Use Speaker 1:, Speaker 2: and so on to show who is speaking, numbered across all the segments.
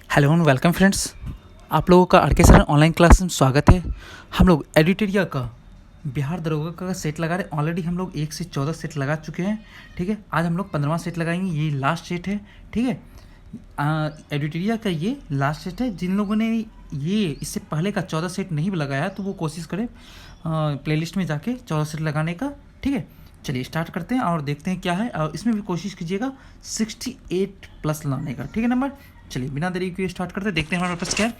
Speaker 1: Hello and welcome friends. आप लोगों का आर के सर ऑनलाइन क्लास में स्वागत है। हम लोग एडिटोरिया का बिहार दरोगा का सेट लगा रहे। ऑलरेडी हम लोग 1 से 14 सेट लगा चुके हैं। ठीक है, आज हम लोग 15वां सेट लगाएंगे। ये लास्ट सेट है। ठीक है, एडिटोरिया का ये लास्ट सेट है। जिन लोगों ने ये इससे पहले का 14 सेट नहीं लगाया तो वो कोशिश करें प्लेलिस्ट में जाके 14 सेट लगाने का। ठीक है, चलिए स्टार्ट करते हैं और देखते हैं क्या है। और इसमें भी कोशिश कीजिएगा 68+ लाने का। ठीक है नंबर। चलिए बिना देरी के स्टार्ट करते हैं, देखते हैं हमारे पास क्या है।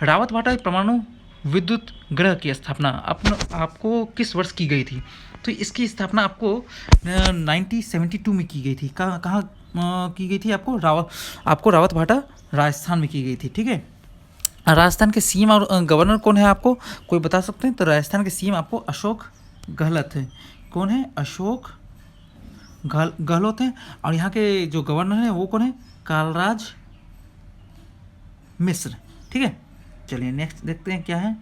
Speaker 1: रावत भाटा परमाणु विद्युत ग्रह की स्थापना आपको किस वर्ष की गई थी? तो इसकी स्थापना आपको 1972 में की गई थी। कहाँ कहाँ की गई थी? आपको रावत भाटा राजस्थान में की गई थी। ठीक है, राजस्थान के सीएम और गवर्नर कौन है आपको कोई बता सकते हैं? तो राजस्थान के सीएम आपको अशोक गहलोत है। कौन है? अशोक गहलोत हैं। और यहाँ के जो गवर्नर हैं वो कौन है? कालराज मिश्र। ठीक है, चलिए नेक्स्ट देखते हैं क्या है।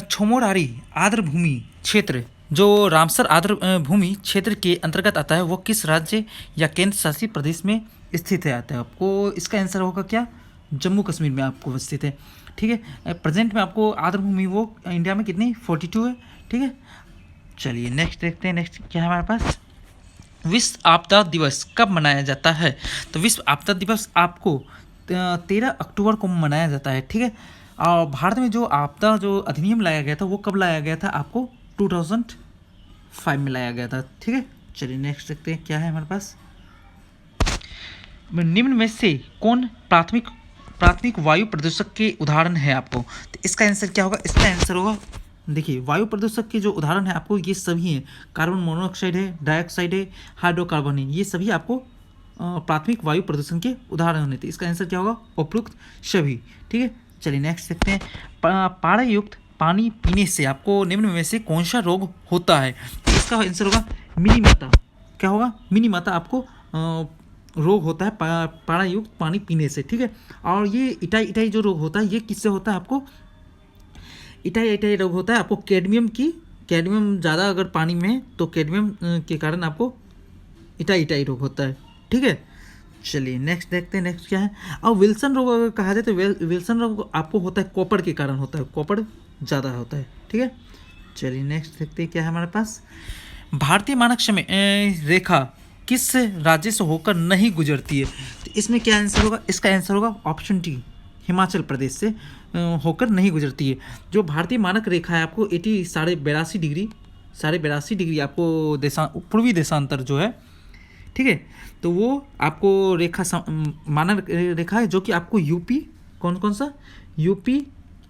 Speaker 1: छोमोरारी आर्द्र भूमि क्षेत्र जो रामसर आर्द्र भूमि क्षेत्र के अंतर्गत आता है वो किस राज्य या केंद्र शासित प्रदेश में स्थित है? आता है आपको इसका आंसर होगा क्या? जम्मू कश्मीर में आपको स्थित है। ठीक है, प्रेजेंट में आपको आर्द्र भूमि वो इंडिया में कितनी 42 है। ठीक है, चलिए नेक्स्ट देखते हैं। नेक्स्ट क्या है हमारे पास? विश्व आपदा दिवस कब मनाया जाता है? तो विश्व आपदा दिवस आपको 13 अक्टूबर को मनाया जाता है। ठीक है, और भारत में जो आपदा जो अधिनियम लाया गया था वो कब लाया गया था? आपको 2005 में लाया गया था। ठीक है, चलिए नेक्स्ट देखते हैं क्या है हमारे पास। निम्न में से कौन प्राथमिक वायु प्रदूषक के उदाहरण है आपको? तो इसका आंसर क्या होगा? इसका आंसर होगा, देखिए वायु प्रदूषक के जो उदाहरण है आपको ये सभी हैं। कार्बन मोनोऑक्साइड है, डाइऑक्साइड है, हाइड्रोकार्बन है। ये सभी आपको प्राथमिक वायु प्रदूषण के उदाहरण होते हैं। इसका आंसर क्या होगा? उपरोक्त सभी। ठीक है, चलिए नेक्स्ट देखते हैं। पाड़ायुक्त पानी पीने से आपको निम्न में से कौन सा रोग होता है? तो इसका आंसर होगा मिनीमाता। क्या होगा? मिनीमाता आपको रोग होता है पाड़ायुक्त पानी पीने से। ठीक है, और ये इटाई जो रोग होता है ये किससे होता है? आपको इटाई रोग होता है आपको कैडमियम ज़्यादा अगर पानी में है तो कैडमियम के कारण आपको इटाई रोग होता है। ठीक है, चलिए नेक्स्ट देखते हैं। नेक्स्ट क्या है? और विल्सन रोग अगर कहा जाए तो विल्सन रोग आपको होता है कॉपर के कारण होता है। कॉपर ज़्यादा होता है। ठीक है, चलिए नेक्स्ट देखते हैं क्या है हमारे पास। भारतीय मानक समय रेखा किस राज्य से होकर नहीं गुजरती है? तो इसमें क्या आंसर होगा? इसका आंसर होगा ऑप्शन डी, हिमाचल प्रदेश से होकर नहीं गुजरती है। जो भारतीय मानक रेखा है आपको 82.5 डिग्री आपको पूर्वी देशांतर जो है। ठीक है, तो वो आपको मानक रेखा है जो कि आपको यूपी कौन सा? यूपी,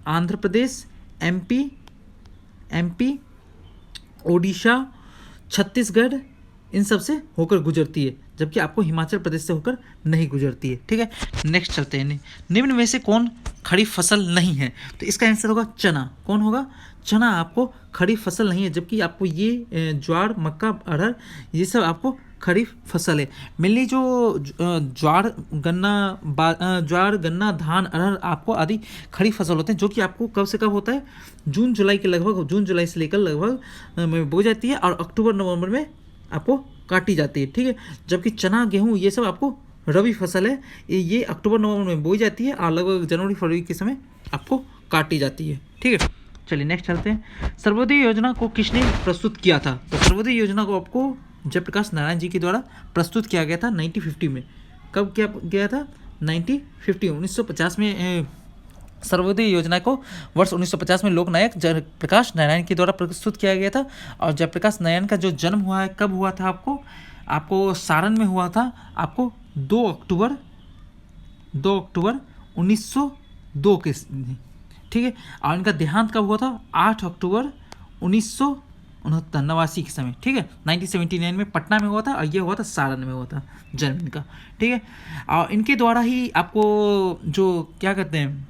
Speaker 1: आंध्र प्रदेश, एमपी, ओडिशा, छत्तीसगढ़ इन सब से होकर गुजरती है, जबकि आपको हिमाचल प्रदेश से होकर नहीं गुजरती है। ठीक है, नेक्स्ट चलते हैं। निम्न में से कौन खरीफ फसल नहीं है? तो इसका आंसर होगा चना। कौन होगा? चना आपको खरीफ फसल नहीं है, जबकि आपको ये ज्वार, मक्का, अरहर ये सब आपको खरीफ फसल है। मेनली जो ज्वार, गन्ना, धान, अरहर आपको आदि खरीफ फसल होते हैं, जो कि आपको कब से कब होता है? जून जुलाई से लेकर लगभग में बो जाती है और अक्टूबर नवंबर में आपको काटी जाती है। ठीक है, जबकि चना, गेहूँ ये सब आपको रबी फसल है। ये अक्टूबर नवंबर में बोई जाती है और लगभग जनवरी फरवरी के समय आपको काटी जाती है। ठीक है, चलिए नेक्स्ट चलते हैं। सर्वोदय योजना को किसने प्रस्तुत किया था? तो सर्वोदय योजना को आपको जयप्रकाश नारायण जी के द्वारा प्रस्तुत किया गया था 1950 में। कब किया गया था? 1950 में सर्वोदय योजना को वर्ष 1950 में लोकनायक जयप्रकाश नारायण के द्वारा प्रस्तुत किया गया था। और जयप्रकाश नारायण का जो जन्म हुआ है कब हुआ था? आपको सारण में हुआ था। आपको 2 अक्टूबर 1902 के। ठीक है, और इनका देहांत कब हुआ था? 8 अक्टूबर 1969 के समय। ठीक है, 1979 में पटना में हुआ था और ये हुआ था सारण में हुआ था जन्म इनका। ठीक है, और इनके द्वारा ही आपको जो क्या कहते हैं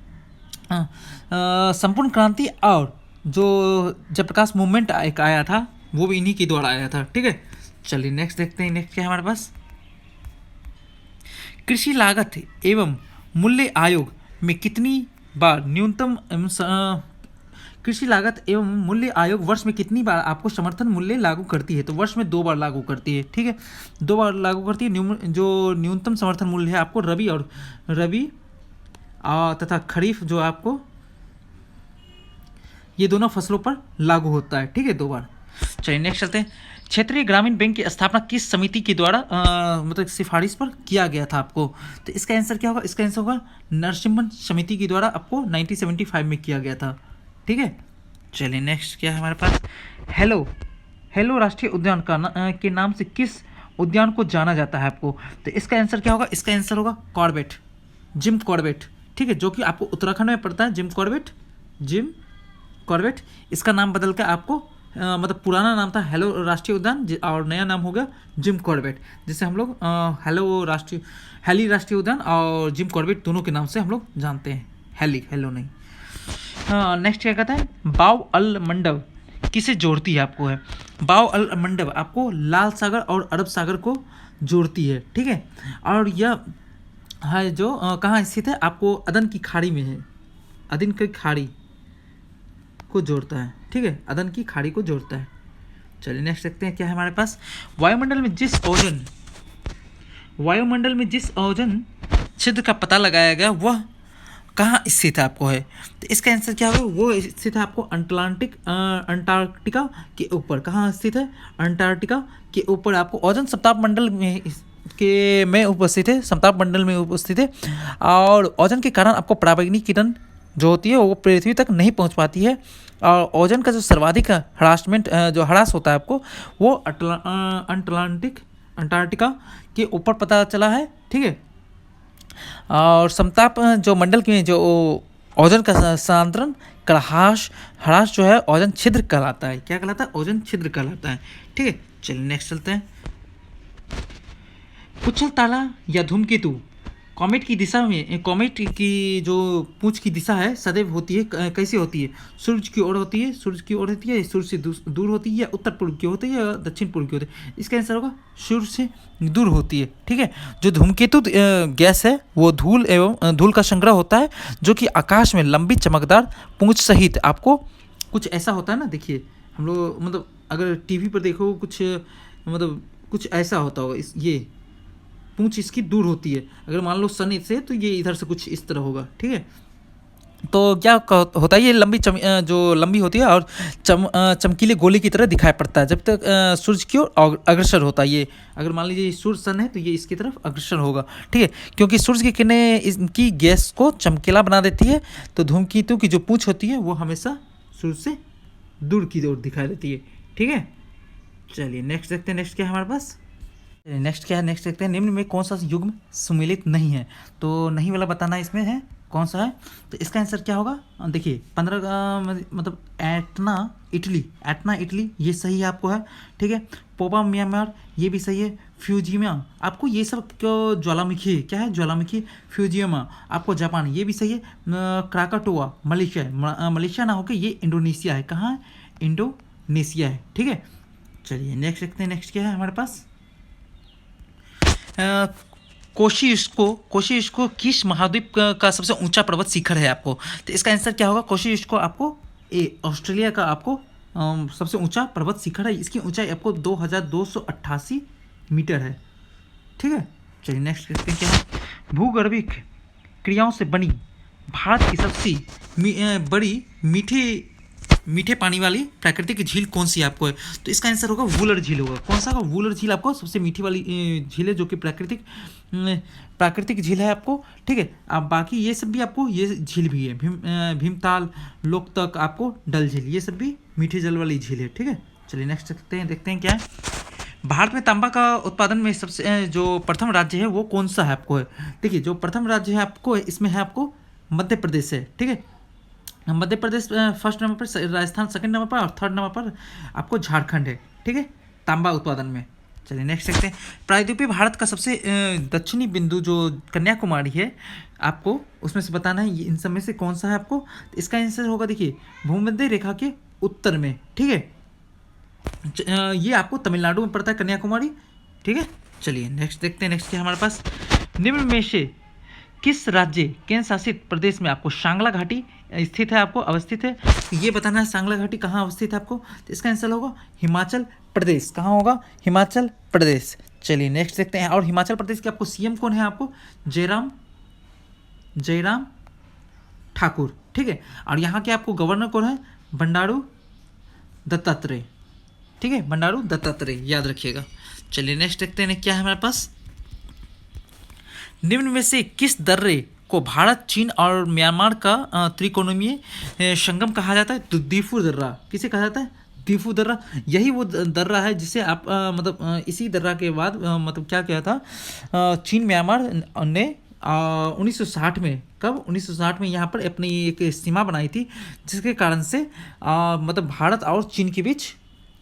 Speaker 1: संपूर्ण क्रांति और जो जयप्रकाश मूवमेंट एक आया था वो भी इन्हीं के द्वारा आया था। ठीक है, चलिए नेक्स्ट देखते हैं। नेक्स्ट क्या है हमारे पास? कृषि लागत एवं मूल्य आयोग में कितनी बार न्यूनतम कृषि लागत एवं मूल्य आयोग वर्ष में कितनी बार आपको समर्थन मूल्य लागू करती है? तो वर्ष में 2 बार लागू करती है, ठीक है, 2 बार लागू करती है। जो न्यूनतम समर्थन मूल्य है आपको रबी तथा खरीफ जो आपको ये दोनों फसलों पर लागू होता है, ठीक है, 2 बार। चलिए नेक्स्ट चलते हैं। क्षेत्रीय ग्रामीण बैंक की स्थापना किस समिति के द्वारा मतलब सिफारिश पर किया गया था आपको? तो इसका आंसर क्या होगा? इसका आंसर होगा नरसिम्हन समिति के द्वारा आपको 1975 में किया गया था, ठीक है। चलिए नेक्स्ट क्या है हमारे पास? हेलो राष्ट्रीय उद्यान के नाम से किस उद्यान को जाना जाता है आपको? तो इसका आंसर क्या होगा? इसका आंसर होगा जिम कॉर्बेट, ठीक है, जो कि आपको उत्तराखंड में पड़ता है। जिम कॉर्बेट इसका नाम बदल कर आपको मतलब पुराना नाम था हेलो राष्ट्रीय उद्यान और नया नाम हो गया जिम कॉर्बेट, जिसे हम लोग हेली राष्ट्रीय उद्यान और जिम कॉर्बेट दोनों के नाम से हम लोग जानते हैं। हेलो नहीं। नेक्स्ट क्या कहता है? बाव अल मंडब किसे जोड़ती है आपको? है बाव अल मंडब आपको लाल सागर और अरब सागर को जोड़ती है, ठीक है, और यह है जो कहाँ स्थित है? आपको अदन की खाड़ी में है। अदन की खाड़ी को जोड़ता है, ठीक है, अदन की खाड़ी को जोड़ता है। चलिए नेक्स्ट देखते हैं क्या है हमारे पास। वायुमंडल में जिस ओजोन छिद्र का पता लगाया गया वह कहाँ स्थित है आपको? है तो इसका आंसर क्या होगा? वो स्थित है आपको अंटार्कटिका के ऊपर। कहाँ स्थित है? अंटार्कटिका के ऊपर आपको ओजोन सप्ताह मंडल में उपस्थित है, सप्ताह मंडल में उपस्थित है। और ओजोन के कारण आपको पराबैंगनी किरण जो होती है वो पृथ्वी तक नहीं पहुंच पाती है। और ओजोन का जो सर्वाधिक ह्रास होता है आपको वो अंटार्कटिका के ऊपर पता चला है, ठीक है। और समताप जो मंडल में जो ओजोन का स्थानांतरण ह्रास जो है ओजोन छिद्र कहलाता है। क्या कहलाता है? ओजोन छिद्र कहलाता है, ठीक है। चलिए नेक्स्ट चलते हैं। उछल तारा या धूमकेतु कॉमेट की दिशा में, कॉमेट की जो पूंछ की दिशा है सदैव होती है, कैसे होती है? सूरज की ओर होती है, सूरज से दूर होती है, या उत्तर पूर्व की होती है, या दक्षिण पूर्व की होती है? इसका आंसर होगा सूरज से दूर होती है, ठीक है। जो धूमकेतु गैस है वो धूल का संग्रह होता है, जो कि आकाश में लंबी चमकदार पूंछ सहित आपको कुछ ऐसा होता है ना। देखिए हम लोग मतलब अगर टीवी पर देखो कुछ ऐसा होता होगा, ये पूंछ इसकी दूर होती है। अगर मान लो सन से तो ये इधर से कुछ इस तरह होगा, ठीक है। तो क्या होता है? ये जो लंबी होती है और चमकीले गोले की तरह दिखाई पड़ता है जब तक सूरज की ओर अग्रसर होता है। ये अगर मान लीजिए सूर्य सन है तो ये इसकी तरफ अग्रसर होगा, ठीक है, क्योंकि सूरज की किरणें इनकी गैस को चमकीला बना देती है। तो धूमकेतु की जो पूंछ होती है वो हमेशा सूरज से दूर की ओर दिखाई देती है, ठीक है। चलिए नेक्स्ट देखते हैं। नेक्स्ट क्या है हमारे पास? नेक्स्ट देखते हैं। निम्न में कौन सा युग्म सम्मिलित नहीं है? तो नहीं वाला बताना इसमें है कौन सा है। तो इसका आंसर क्या होगा? देखिए 15 मतलब एटना इटली ये सही है आपको, है, ठीक है। पोपा म्यांमार ये भी सही है। फ्यूजियमा आपको ये सब ज्वालामुखी क्या है? ज्वालामुखी फ्यूजियमा आपको जापान ये भी सही है। क्राकाटोआ मलेशिया ना होकर ये इंडोनेशिया है। कहाँ है? इंडोनेशिया है, ठीक है। चलिए नेक्स्ट देखते हैं। नेक्स्ट क्या है हमारे पास? कोशी किस महाद्वीप का सबसे ऊंचा पर्वत शिखर है आपको? तो इसका आंसर क्या होगा? कोशी आपको ऑस्ट्रेलिया का आपको सबसे ऊंचा पर्वत शिखर है। इसकी ऊंचाई आपको 2288 मीटर है, ठीक है। चलिए नेक्स्ट देखते हैं क्या है। भूगर्भिक क्रियाओं से बनी भारत की सबसे बड़ी मीठे पानी वाली प्राकृतिक झील कौन सी आपको है? तो इसका आंसर होगा वुलर झील होगा। कौन सा होगा? वुलर झील आपको सबसे मीठी वाली झील है, जो कि प्राकृतिक झील है आपको, ठीक है। अब बाकी ये सब भी आपको ये झील भी है, भीमताल, लोकतक, आपको डल झील, ये सब भी मीठे जल वाली झील है, ठीक है। चलिए नेक्स्ट देखते हैं क्या है। भारत में तांबा का उत्पादन में सबसे जो प्रथम राज्य है वो कौन सा है आपको? है देखिए जो प्रथम राज्य है आपको इसमें है आपको मध्य प्रदेश है, ठीक है। मध्य प्रदेश फर्स्ट नंबर पर, राजस्थान सेकंड नंबर पर और थर्ड नंबर पर आपको झारखंड है, ठीक है, तांबा उत्पादन में। चलिए नेक्स्ट देखते हैं। प्रायद्वीपीय भारत का सबसे दक्षिणी बिंदु जो कन्याकुमारी है आपको उसमें से बताना है इन सब में से कौन सा है आपको। तो इसका आंसर होगा देखिए भूमध्य रेखा के उत्तर में, ठीक है। ये आपको तमिलनाडु में पड़ता है कन्याकुमारी, ठीक है। चलिए नेक्स्ट देखते हैं। नेक्स्ट क्या हमारे पास? निम्न में से किस राज्य केंद्र शासित प्रदेश में आपको सांगला घाटी स्थित है आपको, अवस्थित है, तो ये बताना है सांगला घाटी कहाँ अवस्थित है आपको। तो इसका आंसर होगा हिमाचल प्रदेश। कहाँ होगा? हिमाचल प्रदेश। चलिए नेक्स्ट देखते हैं। और हिमाचल प्रदेश के आपको सीएम कौन है? आपको जयराम ठाकुर, ठीक है। और यहाँ के आपको गवर्नर कौन है? बंडारू दत्तात्रेय, ठीक है, बंडारू दत्तात्रेय, याद रखिएगा। चलिए नेक्स्ट देखते हैं क्या है हमारे पास। निम्न में से किस दर्रे को भारत, चीन और म्यांमार का त्रिकोणीय संगम कहा जाता है? तो दीफू दर्रा। किसे कहा जाता है? दीफू दर्रा। यही वो दर्रा है जिसे आप इसी दर्रा के बाद मतलब क्या किया था, चीन म्यांमार ने 1960 में, कब? 1960 में यहाँ पर अपनी एक सीमा बनाई थी, जिसके कारण से मतलब भारत और चीन के बीच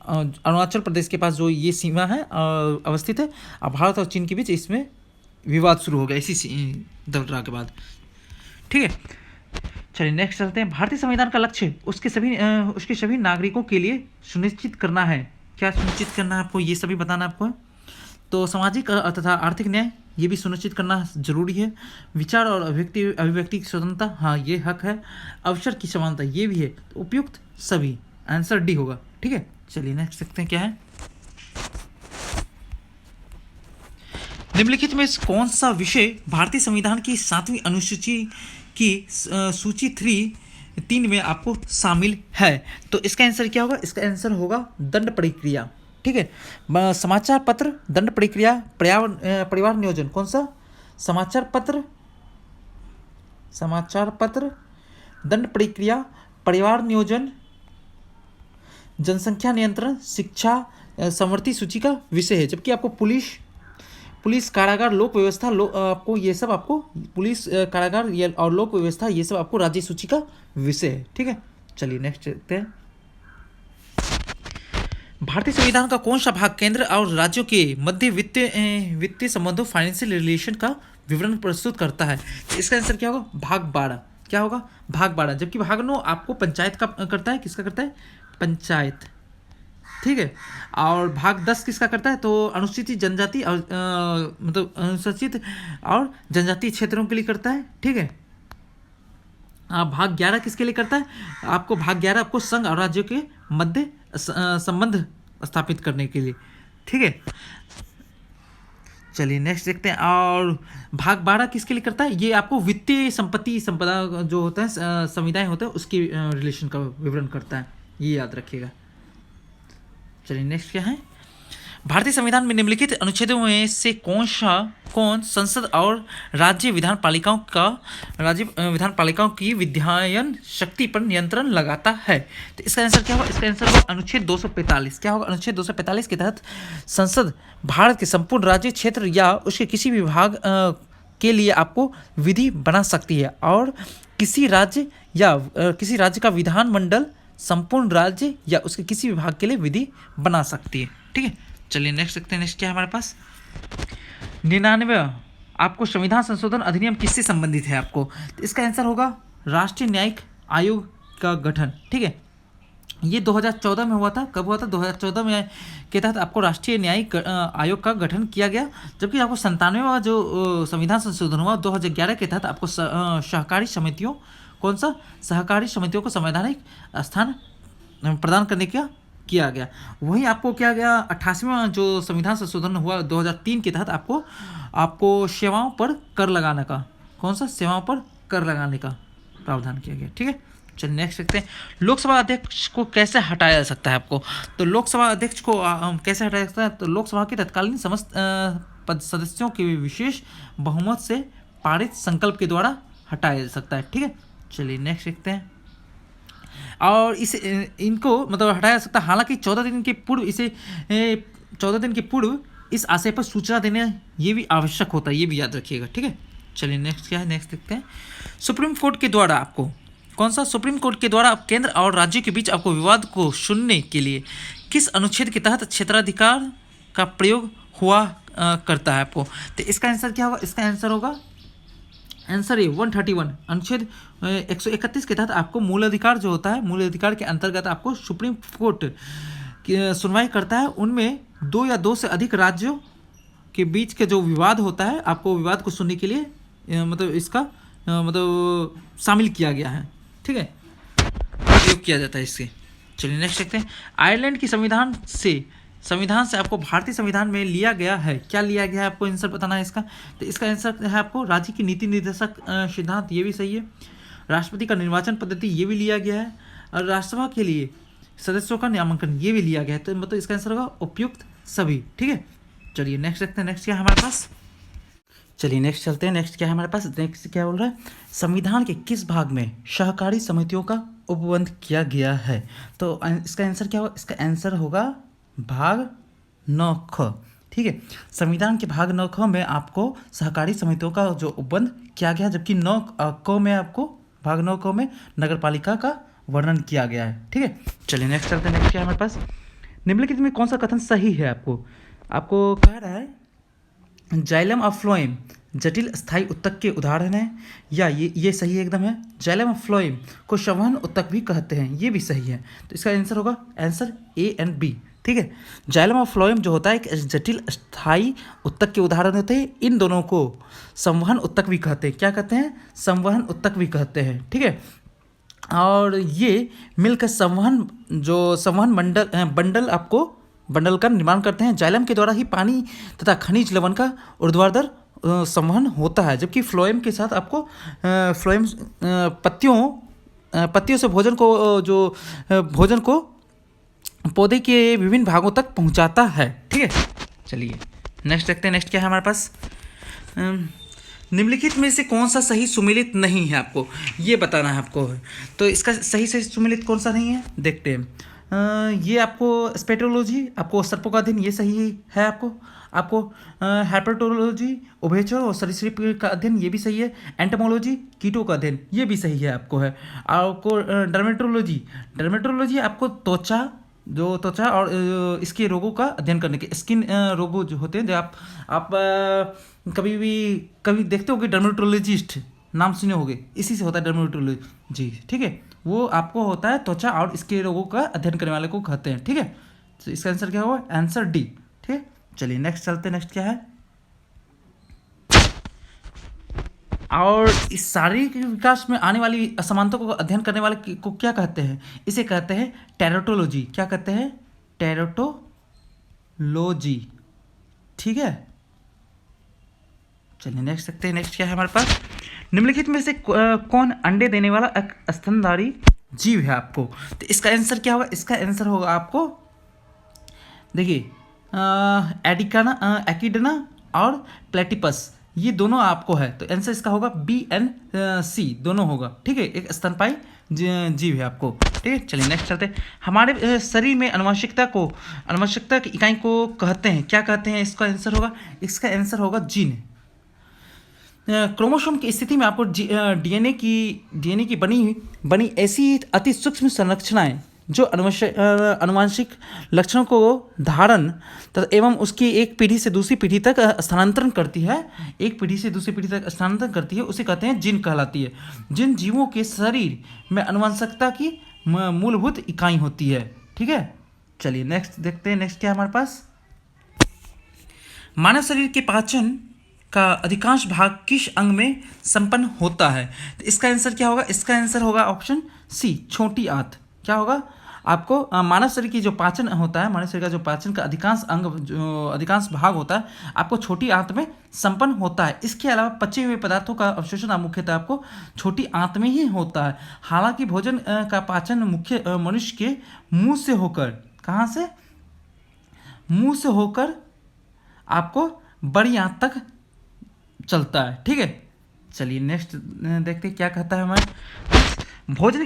Speaker 1: अरुणाचल प्रदेश के पास जो ये सीमा है अवस्थित है, और भारत और चीन के बीच इसमें विवाद शुरू हो गया इसी दर्रा के बाद, ठीक है। चलिए नेक्स्ट चलते हैं। भारतीय संविधान का लक्ष्य उसके सभी नागरिकों के लिए सुनिश्चित करना है। क्या सुनिश्चित करना है आपको? ये सभी बताना आपको। तो सामाजिक तथा आर्थिक न्याय ये भी सुनिश्चित करना जरूरी है। विचार और अभिव्यक्ति की स्वतंत्रता, हाँ ये हक है। अवसर की समानता ये भी है। तो उपयुक्त सभी, आंसर डी होगा, ठीक है। चलिए नेक्स्ट देखते हैं क्या है। निम्नलिखित में कौन सा विषय भारतीय संविधान की 7वीं अनुसूची की सूची 3 में आपको शामिल है? तो इसका आंसर क्या होगा? इसका आंसर होगा दंड प्रक्रिया, ठीक है। समाचार पत्र, दंड प्रक्रिया, परिवार नियोजन। कौन सा? समाचार पत्र, दंड प्रक्रिया, परिवार नियोजन, जनसंख्या नियंत्रण, शिक्षा, समवर्ती सूची का विषय है। जबकि आपको पुलिस, कारागार, लोक व्यवस्था, आपको ये सब आपको पुलिस, कारागार और लोक व्यवस्था ये सब आपको राज्य सूची का विषय है, ठीक है। चलिए नेक्स्ट देखते हैं। भारतीय संविधान का कौन सा भाग केंद्र और राज्यों के मध्य वित्तीय संबंधों, फाइनेंशियल रिलेशन का विवरण प्रस्तुत करता है? तो इसका आंसर क्या होगा? भाग 12। क्या होगा? भाग 12। जबकि भाग 9 आपको पंचायत का करता है। किसका करता है? पंचायत, ठीक है। और भाग 10 किसका करता है? तो अनुसूचित जनजाति और मतलब अनुसूचित और जनजातीय क्षेत्रों के लिए करता है, ठीक है। भाग 11 किसके लिए करता है? आपको भाग 11 आपको संघ और राज्यों के मध्य संबंध स्थापित करने के लिए, ठीक है। चलिए नेक्स्ट देखते हैं। और भाग 12 किसके लिए करता है? ये आपको वित्तीय संपदा जो होता है, संविधाएं होते हैं, उसकी रिलेशन का विवरण करता है, ये याद रखिएगा। चलिए नेक्स्ट क्या है। भारतीय संविधान में निम्नलिखित अनुच्छेदों में से कौन संसद और राज्य विधान पालिकाओं की विधायन शक्ति पर नियंत्रण लगाता है? तो इसका आंसर क्या होगा? इसका आंसर होगा अनुच्छेद 245। क्या होगा? अनुच्छेद 245 के तहत संसद भारत के संपूर्ण राज्य क्षेत्र या उसके किसी भी विभाग के लिए आपको विधि बना सकती है, और किसी राज्य का विधानमंडल संपूर्ण राज्य या उसके किसी विभाग के लिए विधि बना सकती है, ठीक है। चलिए नेक्स्ट देखते हैं। नेक्स्ट क्या है हमारे पास? 99 आपको संविधान संशोधन अधिनियम किससे संबंधित है आपको? तो इसका आंसर होगा राष्ट्रीय न्यायिक आयोग का गठन, ठीक है। ये 2014 में हुआ था। कब हुआ था? 2014 में के तहत आपको राष्ट्रीय न्यायिक आयोग का गठन किया गया। जबकि आपको 97वां जो संविधान संशोधन हुआ 2011 के तहत आपको सहकारी समितियों को संवैधानिक स्थान प्रदान करने का किया गया। वहीं आपको क्या गया 88वां जो संविधान संशोधन हुआ 2003 के तहत आपको सेवाओं पर कर लगाने का, कौन सा? सेवाओं पर कर लगाने का प्रावधान किया गया, ठीक है। चलिए नेक्स्ट देखते हैं। लोकसभा अध्यक्ष को कैसे हटाया जा सकता है आपको? तो लोकसभा अध्यक्ष को कैसे हटाया जा सकता है? तो लोकसभा के तत्कालीन समस्त सदस्यों के विशेष बहुमत से पारित संकल्प के द्वारा हटाया जा सकता है, ठीक है। चलिए नेक्स्ट देखते हैं। और इनको मतलब हटाया जा सकता है। हालांकि 14 दिन के पूर्व इस आशय पर सूचना देना ये भी आवश्यक होता है, ये भी याद रखिएगा, ठीक है। चलिए नेक्स्ट क्या है? नेक्स्ट देखते हैं। सुप्रीम कोर्ट के द्वारा आपको कौन सा? सुप्रीम कोर्ट के द्वारा केंद्र और राज्यों के बीच आपको विवाद को सुनने के लिए किस अनुच्छेद के तहत क्षेत्राधिकार का प्रयोग हुआ करता है आपको? तो इसका आंसर क्या होगा? इसका आंसर होगा आंसर ए 131। अनुच्छेद 131 के तहत आपको मूल अधिकार जो होता है, मूल अधिकार के अंतर्गत आपको सुप्रीम कोर्ट सुनवाई करता है। उनमें 2 या 2 से अधिक राज्यों के बीच के जो विवाद होता है, आपको विवाद को सुनने के लिए मतलब इसका मतलब शामिल किया गया है, ठीक है, उपयोग किया जाता है इससे। चलिए नेक्स्ट देखते हैं। आयरलैंड की संविधान से आपको भारतीय संविधान में लिया गया है, क्या लिया गया है आपको आंसर बताना है इसका। तो इसका आंसर है आपको राज्य की नीति निर्देशक सिद्धांत, ये भी सही है। राष्ट्रपति का निर्वाचन पद्धति, ये भी लिया गया है। और राज्यसभा के लिए सदस्यों का नामांकन, ये भी लिया गया है। तो मतलब इसका आंसर होगा उपयुक्त सभी। ठीक है, चलिए नेक्स्ट देखते हैं। नेक्स्ट क्या है हमारे पास, चलिए नेक्स्ट चलते हैं। नेक्स्ट क्या है हमारे पास, नेक्स्ट क्या बोल रहा है, संविधान के किस भाग में सहकारी समितियों का उपबंध किया गया है। तो इसका आंसर क्या होगा, इसका आंसर होगा भाग 9ख। ठीक है, संविधान के भाग 9ख में आपको सहकारी समितियों का जो उपबंध किया गया है, जबकि 9क में आपको भाग 9क में नगर पालिका का वर्णन किया गया है। ठीक है, चलिए नेक्स्ट चलते हैं। नेक्स्ट क्या है हमारे पास, निम्नलिखित में कौन सा कथन सही है। आपको कह रहा है जाइलम ऑफ फ्लोएम जटिल स्थायी उत्तक के उदाहरण है, या ये सही एकदम है। जाइलम ऑफ फ्लोएम को संवहन उत्तक भी कहते हैं, ये भी सही है। तो इसका आंसर होगा आंसर ए एंड बी। ठीक है, जाइलम ऑफ फ्लोएम जो होता है एक जटिल स्थायी उत्तक के उदाहरण होते हैं। इन दोनों को संवहन उत्तक भी कहते हैं। क्या कहते हैं, संवहन उत्तक भी कहते हैं। ठीक है, और ये मिलकर संवहन बंडल का निर्माण करते हैं। जाइलम के द्वारा ही पानी तथा खनिज लवण का ऊर्ध्वाधर संवहन होता है, जबकि फ्लोएम के साथ आपको फ्लोएम पत्तियों से भोजन को पौधे के विभिन्न भागों तक पहुंचाता है। ठीक है, चलिए नेक्स्ट देखते हैं। नेक्स्ट क्या है हमारे पास, निम्नलिखित में से कौन सा सही सुमेलित नहीं है, आपको ये बताना है आपको। तो इसका सही से सुमेलित कौन सा नहीं है, देखते हैं। ये आपको स्पेटोलॉजी, आपको सर्पों का अध्ययन, ये सही है। आपको हैपर्टोलॉजी उभयचर और सरीसृप का अध्ययन, ये भी सही है। एंटोमोलॉजी कीटों का अध्ययन, ये भी सही है आपको है। आपको डर्मेटोलॉजी आपको त्वचा और इसके रोगों का अध्ययन करने के, स्किन रोगों जो होते हैं, जो आप कभी देखते होगे डर्मेटोलॉजिस्ट, नाम सुने होगे, इसी से होता है डर्मेटोलॉजी। ठीक है, वो आपको होता है त्वचा और इसके रोगों का अध्ययन करने वाले को कहते हैं। ठीक है, तो इसका आंसर क्या होगा, आंसर डी। ठीक है, चलिए नेक्स्ट चलते हैं। नेक्स्ट क्या है, और इस शारीरिक विकास में आने वाली असमानता को अध्ययन करने वाले को क्या कहते हैं, इसे कहते हैं टेरोटोलॉजी। क्या कहते हैं, टेरोटोलॉजी। ठीक है, चलिए नेक्स्ट देखते हैं। नेक्स्ट क्या है हमारे पास, निम्नलिखित में से कौन अंडे देने वाला एक स्तनधारी जीव है आपको। तो इसका आंसर क्या होगा, इसका आंसर होगा आपको, देखिए एकिडना और प्लेटिपस, ये दोनों आपको है। तो आंसर इसका होगा बी एंड सी, दोनों होगा। ठीक है, एक स्तनपायी जीव है आपको। ठीक है, चलिए नेक्स्ट चलते हैं। हमारे शरीर में अनुवांशिकता की इकाई को कहते हैं, क्या कहते हैं, इसका आंसर होगा जीन। क्रोमोसोम की स्थिति में आपको डीएनए की बनी ऐसी अति सूक्ष्म संरचनाएं जो अनुवांशिक लक्षणों को धारण एवं उसकी एक पीढ़ी से दूसरी पीढ़ी तक स्थानांतरण करती है, उसे कहते हैं जीन कहलाती है। जिन जीवों के शरीर में अनुवांशिकता की मूलभूत इकाई होती है। ठीक है, चलिए नेक्स्ट देखते हैं। नेक्स्ट क्या है हमारे पास, मानव शरीर के पाचन का अधिकांश भाग किस अंग में संपन्न होता है। तो इसका आंसर क्या होगा, इसका आंसर होगा ऑप्शन सी, छोटी आंत। क्या होगा, आपको मानव शरीर की जो पाचन होता है, मानव शरीर का जो पाचन का अधिकांश भाग होता है, आपको छोटी आंत में संपन्न होता है। इसके अलावा पचे हुए पदार्थों का अवशोषण मुख्यतः आपको छोटी आंत में ही होता है। हालांकि भोजन का पाचन मुख्य मनुष्य के मुंह से होकर, कहाँ से, मुंह से होकर आपको बड़ी आंत तक चलता है। ठीक है, चलिए नेक्स्ट देखते हैं क्या कहता है हमारे, भोजन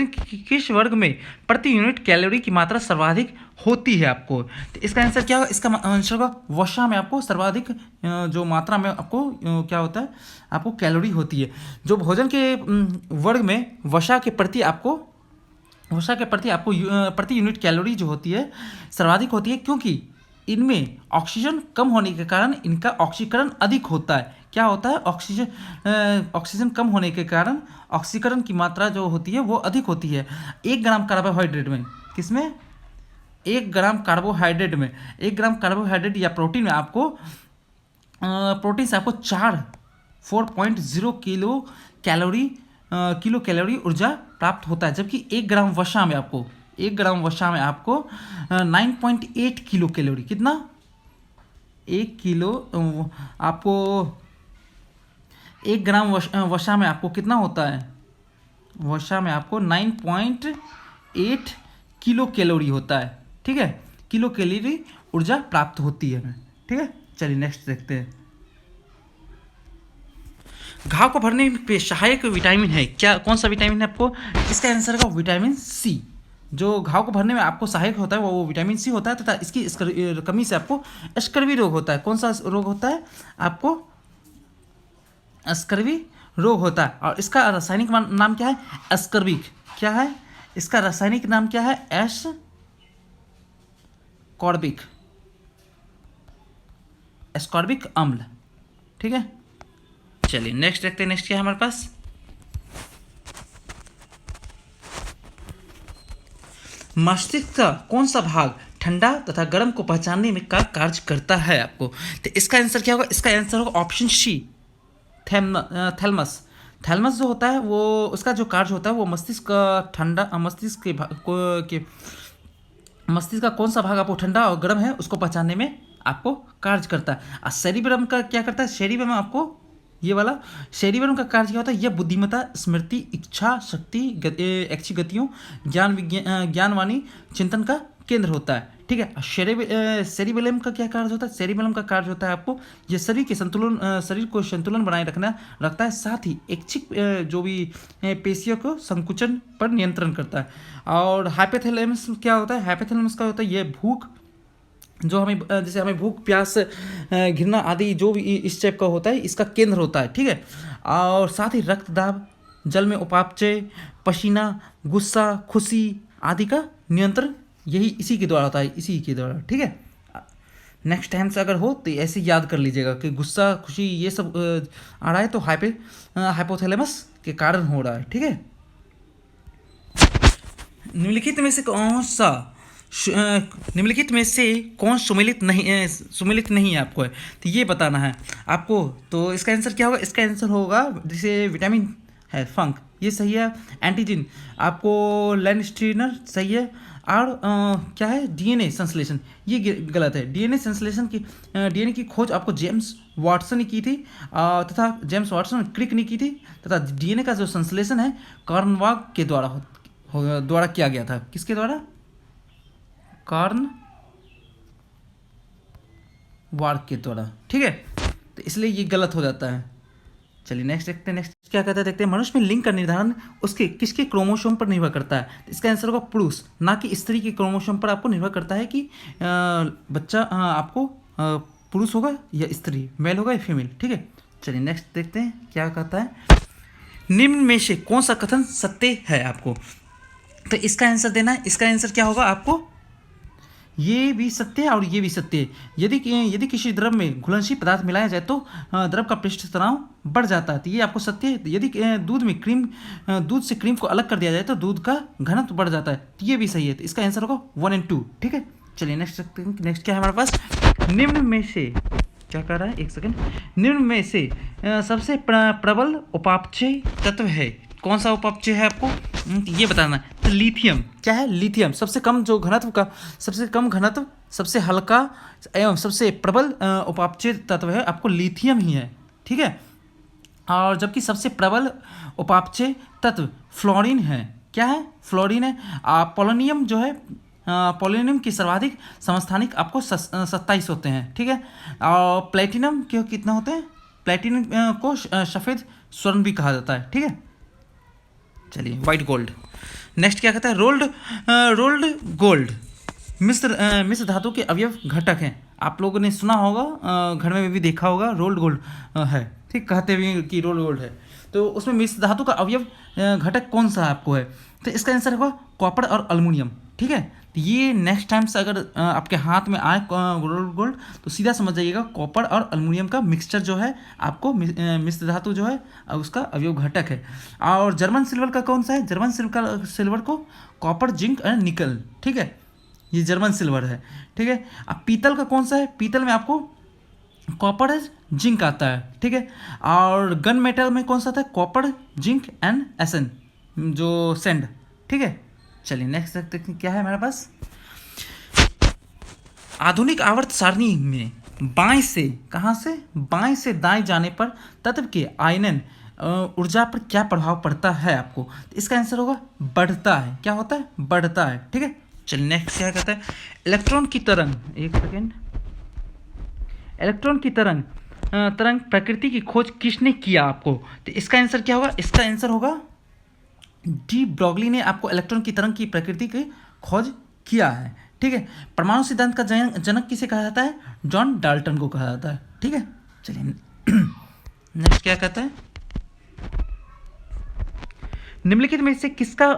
Speaker 1: के किस वर्ग में प्रति यूनिट कैलोरी की मात्रा सर्वाधिक होती है आपको। तो इसका आंसर क्या होगा, इसका आंसर होगा वसा में आपको सर्वाधिक जो मात्रा में आपको क्या होता है, आपको कैलोरी होती है। जो भोजन के वर्ग में वसा के प्रति आपको प्रति यूनिट कैलोरी जो होती है सर्वाधिक होती है, क्योंकि इनमें ऑक्सीजन कम होने के कारण इनका ऑक्सीकरण अधिक होता है। क्या होता है, ऑक्सीजन कम होने के कारण ऑक्सीकरण की मात्रा जो होती है वो अधिक होती है। 1 ग्राम कार्बोहाइड्रेट में, किसमें, 1 ग्राम कार्बोहाइड्रेट या प्रोटीन में आपको प्रोटीन से आपको 4.0 किलो कैलोरी किलो कैलोरी ऊर्जा प्राप्त होता है, जबकि 1 ग्राम वसा में आपको 9.8 किलो कैलोरी, कितना 1 किलो आपको 1 ग्राम वसा में आपको कितना होता है, वसा में आपको 9.8 किलो कैलोरी होता है, ठीक है, किलो कैलोरी ऊर्जा प्राप्त होती है हमें, ठीक है। चलिए नेक्स्ट देखते हैं। घाव को भरने पे सहायक विटामिन है क्या, कौन सा विटामिन है आपको, इसका आंसर का विटामिन सी। जो घाव को भरने में आपको सहायक होता है वो विटामिन सी होता है, तथा इसकी कमी से आपको स्कर्वी रोग होता है। कौन सा रोग होता है आपको, स्कर्वी रोग होता है। और इसका रासायनिक नाम क्या है, स्कर्विक, क्या है इसका रासायनिक नाम क्या है, एस्कॉर्बिक, एस्कॉर्बिक अम्ल, ठीक है। चलिए नेक्स्ट देखते हैं, नेक्स्ट क्या है हमारे पास। मस्तिष्क का कौन सा भाग ठंडा तथा गर्म को पहचानने में का कार्य करता है आपको, तो इसका आंसर क्या होगा, इसका आंसर होगा ऑप्शन सी, थैलमस। थैलमस जो होता है वो उसका जो कार्य होता है वो मस्तिष्क का ठंडा, मस्तिष्क का कौन सा भाग आपको ठंडा और गर्म है उसको पहचानने में आपको कार्य करता है। और सेरिब्रम का क्या करता है, सेरिब्रम आपको ये वाला सेरिब्रम का कार्य क्या होता है, यह बुद्धिमत्ता, स्मृति, इच्छा शक्ति, ऐच्छिक गतियों, ज्ञानवाणी, चिंतन का केंद्र होता है, ठीक है। सेरिबेलम का क्या कार्य होता है, सेरिबेलम का कार्य होता है आपको ये शरीर को संतुलन बनाए रखता है, साथ ही ऐच्छिक जो भी पेशियों को संकुचन पर नियंत्रण करता है। और हाइपोथैलेमस क्या होता है, हाइपोथैलेमस का होता है ये भूख, जो हमें जैसे हमें भूख प्यास घृणा आदि जो भी इस टाइप का होता है इसका केंद्र होता है, ठीक है। और साथ ही रक्तदाब, जल में उपापचय, पसीना, गुस्सा, खुशी आदि का नियंत्रण यही इसी के द्वारा होता है, इसी के द्वारा, ठीक है। नेक्स्ट टाइम से अगर हो तो ऐसे याद कर लीजिएगा कि गुस्सा खुशी ये सब आ रहा है तो हाइपोथैलेमस के कारण हो रहा है, ठीक है। निम्नलिखित में से कौन सुमेलित नहीं है आपको है, तो ये बताना है आपको। तो इसका आंसर क्या होगा, इसका आंसर होगा जैसे विटामिन है फंक, ये सही है। एंटीजिन आपको लैनिस्टीनर सही है। और क्या है, डीएनए संश्लेषण, ये गलत है। डीएनए की खोज आपको जेम्स वाटसन ने की थी, तथा जेम्स वाटसन क्रिक ने की थी, तथा डीएनए का जो संश्लेषण है कार्नवाग के द्वारा किया गया था। किसके द्वारा, कार्नवाग के द्वारा, ठीक है। तो इसलिए ये गलत हो जाता है। चलिए नेक्स्ट देखते हैं, नेक्स्ट क्या कहता है देखते हैं। मनुष्य में लिंग का निर्धारण उसके किसके क्रोमोसोम पर निर्भर करता है, तो इसका आंसर होगा पुरुष, ना कि स्त्री के क्रोमोसोम पर आपको निर्भर करता है कि बच्चा आपको पुरुष होगा या स्त्री, मेल होगा या फीमेल, ठीक है। चलिए नेक्स्ट देखते हैं क्या कहता है। निम्न में से कौन सा कथन सत्य है आपको, तो इसका आंसर देना है। इसका आंसर क्या होगा आपको, ये भी सत्य है और ये भी सत्य है। यदि किसी द्रव में घुलनशील पदार्थ मिलाया जाए तो द्रव का पृष्ठ तनाव बढ़ जाता है, तो ये आपको सत्य है। यदि दूध से क्रीम को अलग कर दिया जाए तो दूध का घनत्व बढ़ जाता है, तो ये भी सही है। तो इसका आंसर होगा 1 और 2, ठीक है। चलिए नेक्स्ट क्या है हमारे पास। निम्न में से क्या कह रहा है, एक सेकंड। निम्न में से सबसे प्रबल उपापचय तत्व है, कौन सा उपापचय है आपको ये बताना है। तो लिथियम, क्या है, लिथियम सबसे कम घनत्व, सबसे हल्का एवं सबसे प्रबल उपापचय तत्व है आपको लिथियम ही है, ठीक है। और जबकि सबसे प्रबल उपापचय तत्व फ्लोरीन है, क्या है, फ्लोरीन है। पोलोनियम जो है, पोलोनियम की सर्वाधिक समस्थानिक आपको 27 होते हैं, ठीक है। और प्लेटिनम के कितना होते हैं, प्लेटिनम को सफ़ेद स्वर्ण भी कहा जाता है, ठीक है। चलिए वाइट गोल्ड, नेक्स्ट क्या कहता है। रोल्ड गोल्ड मिश्र धातु के अवयव घटक हैं। आप लोगों ने सुना होगा, घर में भी देखा होगा, रोल्ड गोल्ड है, ठीक, कहते भी कि रोल्ड गोल्ड है। तो उसमें मिश्र धातु का अवयव घटक कौन सा आपको है, तो इसका आंसर होगा कॉपर और एल्युमिनियम, ठीक है। तो ये नेक्स्ट टाइम से अगर आपके हाथ में आए रोल्ड गोल्ड तो सीधा समझ जाइएगा कॉपर और एल्युमिनियम का मिक्सचर जो है आपको मिश्र धातु जो है उसका अवयव घटक है। और जर्मन सिल्वर का कौन सा है, जर्मन सिल्वर को कॉपर, जिंक और निकल, ठीक है, ये जर्मन सिल्वर है, ठीक है। अब पीतल का कौन सा है, पीतल में आपको कॉपर जिंक आता है, ठीक है। और गन मेटल में कौन सा आता है? कॉपर, जिंक एंड एसन, जो सेंड, ठीक है। चलिए नेक्स्ट देखते हैं क्या है हमारे पास। आधुनिक आवर्त सारणी में बाएं से, कहाँ से? बाएं से दाएं जाने पर तत्व के आयनन ऊर्जा पर क्या प्रभाव पड़ता है आपको? तो इसका आंसर होगा बढ़ता है। क्या होता है? बढ़ता है, ठीक है। चलिए नेक्स्ट क्या कहता है। इलेक्ट्रॉन की तरंग, एक सेकेंड, इलेक्ट्रॉन की तरंग प्रकृति की खोज किसने किया आपको? तो इसका आंसर क्या होगा? इसका आंसर होगा डी ब्रॉगली ने आपको इलेक्ट्रॉन की तरंग की प्रकृति की खोज किया है, ठीक है। परमाणु सिद्धांत का जनक किसे कहा जाता है? जॉन डाल्टन को कहा जाता है, ठीक है। चलिए नेक्स्ट क्या कहता है। निम्नलिखित में से किसका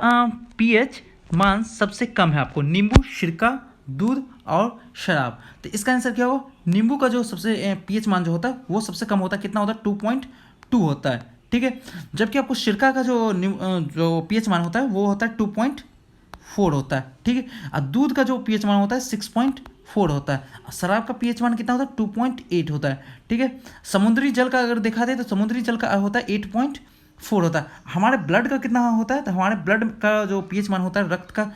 Speaker 1: पीएच मान सबसे कम है आपको? नींबू, सिरका, दूध और शराब। तो इसका आंसर क्या होगा? नींबू का जो सबसे पीएच मान जो होता है वो सबसे कम होता है। कितना होता है? 2.2 होता है, ठीक है। जबकि आपको सिरका का जो पीएच मान होता है वो होता है 2.4 होता है, ठीक है। और दूध का जो पीएच मान होता है 6.4 होता है। शराब का पीएच मान कितना होता है? 2.8 होता है, ठीक है। समुद्री जल का अगर देखा जाए तो समुद्री जल का होता है 8.4 होता है। हमारे ब्लड का कितना होता है? तो हमारे ब्लड का जो पीएच मान होता है रक्त का,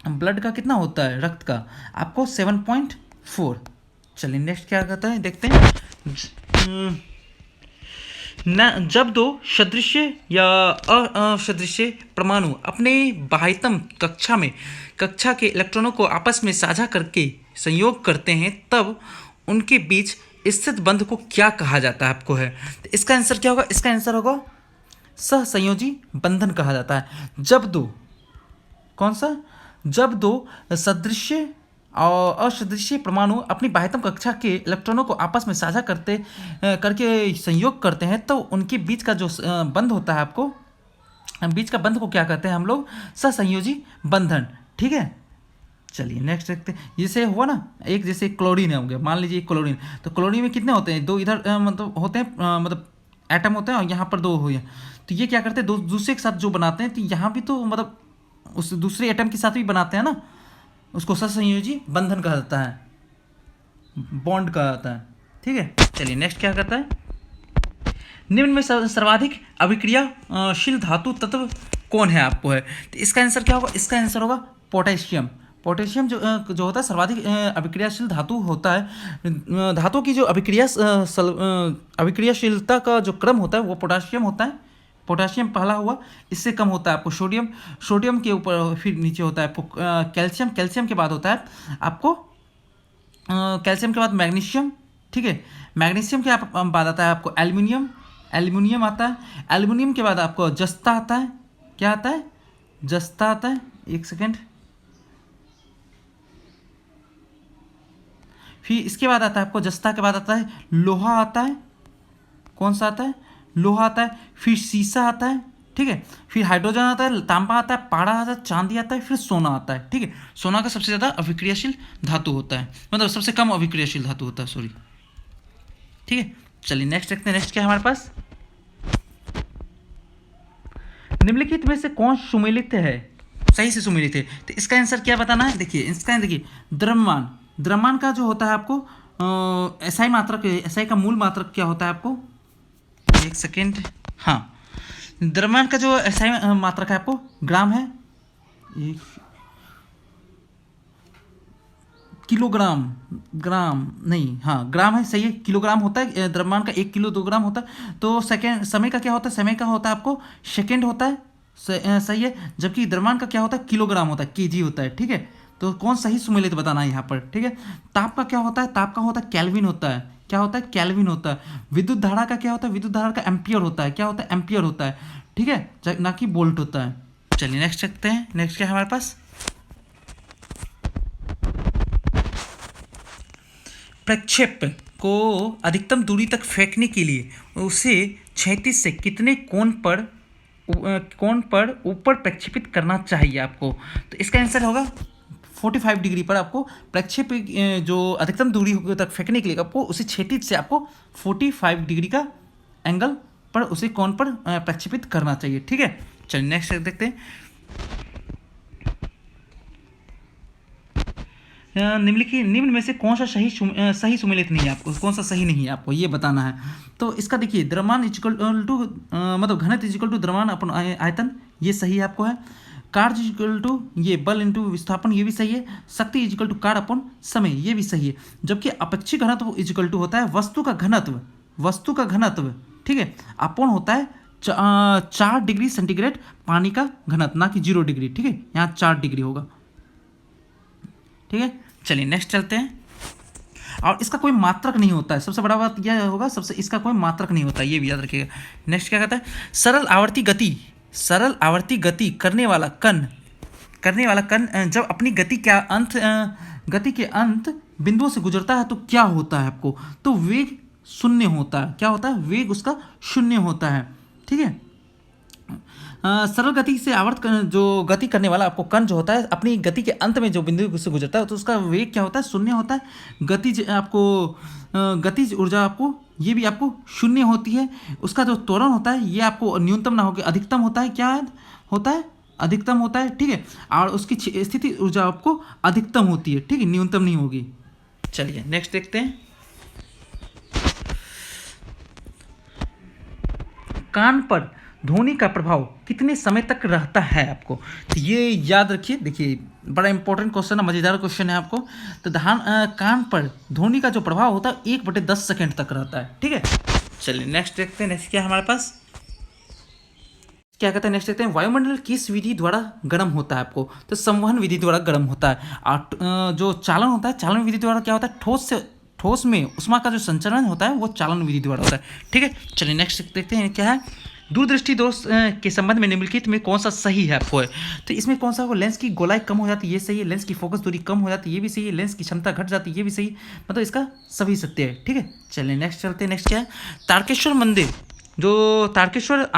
Speaker 1: ब्लड का कितना होता है रक्त का? आपको 7.4। चलिए नेक्स्ट क्या कहता है देखते हैं। न जब दो सदृश या असदृश परमाणु अपने बाह्यतम कक्षा के इलेक्ट्रॉनों को आपस में साझा करके संयोग करते हैं तब उनके बीच स्थित बंध को क्या कहा जाता है आपको है? तो इसका आंसर क्या होगा? इसका आंसर होगा सहसंयोजी बंधन कहा जाता है। जब दो, कौन सा? जब दो सदृश और असदृश परमाणु अपनी बाह्यतम कक्षा के इलेक्ट्रॉनों को आपस में साझा करके संयोग करते हैं तो उनके बीच का जो बंध होता है आपको, बीच का बंध को क्या कहते हैं हम लोग? सहसंयोजी बंधन, ठीक है। चलिए नेक्स्ट देखते हैं। जैसे हुआ ना, एक जैसे क्लोरीन हो गया, मान लीजिए क्लोरीन, तो क्लोरीन में कितने होते हैं? दो इधर मतलब होते हैं, मतलब एटम होते हैं और यहाँ पर दो हो गए। तो ये क्या करते हैं? दो दूसरे के साथ जो बनाते हैं, तो यहाँ भी तो मतलब उस दूसरे एटम के साथ भी बनाते हैं ना, उसको सहसंयोजी बंधन कहा जाता है, बॉन्ड कहा जाता है, ठीक है। चलिए नेक्स्ट क्या कहता है। निम्न में सर्वाधिक अभिक्रियाशील धातु तत्व कौन है आपको है? तो इसका आंसर क्या होगा? इसका आंसर होगा पोटेशियम। पोटेशियम जो होता है सर्वाधिक अभिक्रियाशील धातु होता है। धातु की जो अभिक्रियाशीलता का जो क्रम होता है वो पोटेशियम होता है। पोटेशियम पहला हुआ, इससे कम होता है आपको सोडियम, सोडियम के ऊपर फिर नीचे होता है आपको कैल्शियम, कैल्शियम के बाद होता है आपको कैल्शियम के बाद मैग्नीशियम, ठीक है। मैग्नीशियम के बाद आता है आपको एल्युमिनियम, एल्युमिनियम आता है। एल्युमिनियम के बाद आपको जस्ता आता है। क्या आता है? जस्ता आता है। एक सेकेंड, फिर इसके बाद आता है आपको जस्ता के बाद आता है लोहा आता है। कौन सा आता है? लोहा आता है। फिर सीसा आता है, ठीक है। फिर हाइड्रोजन आता है, तांबा आता है, पारा आता है, चांदी आता है, फिर सोना आता है, ठीक है। सोना का सबसे ज़्यादा अभिक्रियाशील धातु होता है, मतलब सबसे कम अभिक्रियाशील धातु होता है, सॉरी, ठीक है। चलिए नेक्स्ट देखते हैं। नेक्स्ट क्या है हमारे पास। निम्नलिखित में से कौन सुमेलित है? सही से सुमेलित है। तो इसका आंसर क्या बताना है? देखिए इसका देखिए, द्रव्यमान, द्रव्यमान का जो होता है आपको एसआई मात्रक, एसआई का मूल मात्रक क्या होता है आपको? एक सेकेंड, हाँ, द्रव्यमान का जो एसआई मात्रक है आपको ग्राम है, किलोग्राम, ग्राम नहीं, हाँ ग्राम है, सही है। किलोग्राम होता है द्रव्यमान का, 1 किलो 2 ग्राम होता है। तो सेकेंड, समय का क्या होता है? समय का होता है आपको सेकेंड होता है, सही है। जबकि द्रव्यमान का क्या होता है? किलोग्राम होता है, केजी होता है, ठीक है। तो कौन सही सुमेलित बताना है यहाँ पर, ठीक है। ताप का क्या होता है? ताप का होता है केल्विन होता है। क्या होता है? केल्विन होता है। विद्युत धारा का क्या होता है? विद्युत धारा का एम्पियर होता है। क्या होता है? एम्पियर होता है, ठीक है, ना कि वोल्ट होता है। चलिए नेक्स्ट देखते हैं। नेक्स्ट क्या है हमारे पास। प्रक्षेप को अधिकतम दूरी तक फेंकने के लिए उसे क्षैतिज से कितने कोण पर ऊपर प्रक्षेपित करना चाहिए आपको? तो इसका आंसर होगा 45 डिग्री पर आपको प्रक्षेप जो अधिकतम दूरी तक फेंकने के लिए आपको उसे क्षैतिज से आपको 45 डिग्री का एंगल पर उसे कोण पर प्रक्षेपित करना चाहिए, ठीक है। चलिए नेक्स्ट देखते हैं। निम्न में से कौन सा सही सुमेलित नहीं है आपको, कौन सा सही नहीं है आपको ये बताना है। तो इसका देखिए द्रव्यमान इक्वल टू मतलब घनत्व इक्वल टू द्रव्यमान अपन आयतन, ये सही है आपको है। कार्य इक्वल टू ये बल इंटू विस्थापन, ये भी सही है। शक्ति इक्वल टू कार्य अपन समय, ये भी सही है। जबकि अपेक्षिक घनत्व इक्वल टू होता है वस्तु का घनत्व, वस्तु का घनत्व, ठीक है, अपन होता है 4 डिग्री सेंटीग्रेड पानी का घनत्व, ना कि 0 डिग्री, ठीक है, यहाँ 4 डिग्री होगा, ठीक है। चलिए नेक्स्ट चलते हैं। और इसका कोई मात्रक नहीं होता है, सबसे बड़ा बात यह होगा, सबसे इसका कोई मात्रक नहीं होता है, ये भी याद रखिएगा। नेक्स्ट क्या कहता है, सरल आवर्ती गति करने वाला कण जब अपनी गति के अंत बिंदुओं से गुजरता है तो क्या होता है आपको, तो वेग शून्य होता है। क्या होता है, वेग उसका शून्य होता है, ठीक है। सरल गति से जो गति करने वाला आपको कण जो होता है अपनी गति के अंत में जो बिंदु से गुजरता है तो उसका वेग क्या होता है, शून्य होता है। गतिज ऊर्जा आपको ये भी आपको शून्य होती है। उसका जो त्वरण होता है ये आपको न्यूनतम ना होकर अधिकतम होता है। क्या होता है, अधिकतम होता है, ठीक है। और उसकी स्थिति ऊर्जा आपको अधिकतम होती है, ठीक है, न्यूनतम नहीं होगी। चलिए नेक्स्ट देखते हैं। कान पर ध्वनि का प्रभाव कितने समय तक रहता है आपको, तो ये याद रखिए। देखिए बड़ा इंपॉर्टेंट क्वेश्चन है, मज़ेदार क्वेश्चन है आपको। तो कान पर ध्वनि का जो प्रभाव होता है 1/10 सेकेंड तक रहता है, ठीक है। चलिए नेक्स्ट देखते हैं। नेक्स्ट क्या है हमारे पास, क्या कहते हैं, नेक्स्ट देखते हैं। वायुमंडल किस विधि द्वारा गर्म होता है आपको, तो संवहन विधि द्वारा गर्म होता है। और जो चालन होता है, चालन विधि द्वारा क्या होता है, ठोस में उष्मा का जो संचरण होता है वो चालन विधि द्वारा होता है, ठीक है। चलिए नेक्स्ट देखते हैं क्या है। दूरदृष्टि दोष के संबंध में निम्नलिखित में कौन सा सही है आपको है, तो इसमें कौन सा होगा, लेंस की गोलाई कम हो जाती है, ये सही है। लेंस की फोकस दूरी कम हो जाती है, ये भी सही है। लेंस की क्षमता घट जाती है, ये भी सही, मतलब इसका सभी सत्य है, ठीक है। चलिए नेक्स्ट चलते हैं। नेक्स्ट क्या है, तारकेश्वर मंदिर जो तारकेश्वर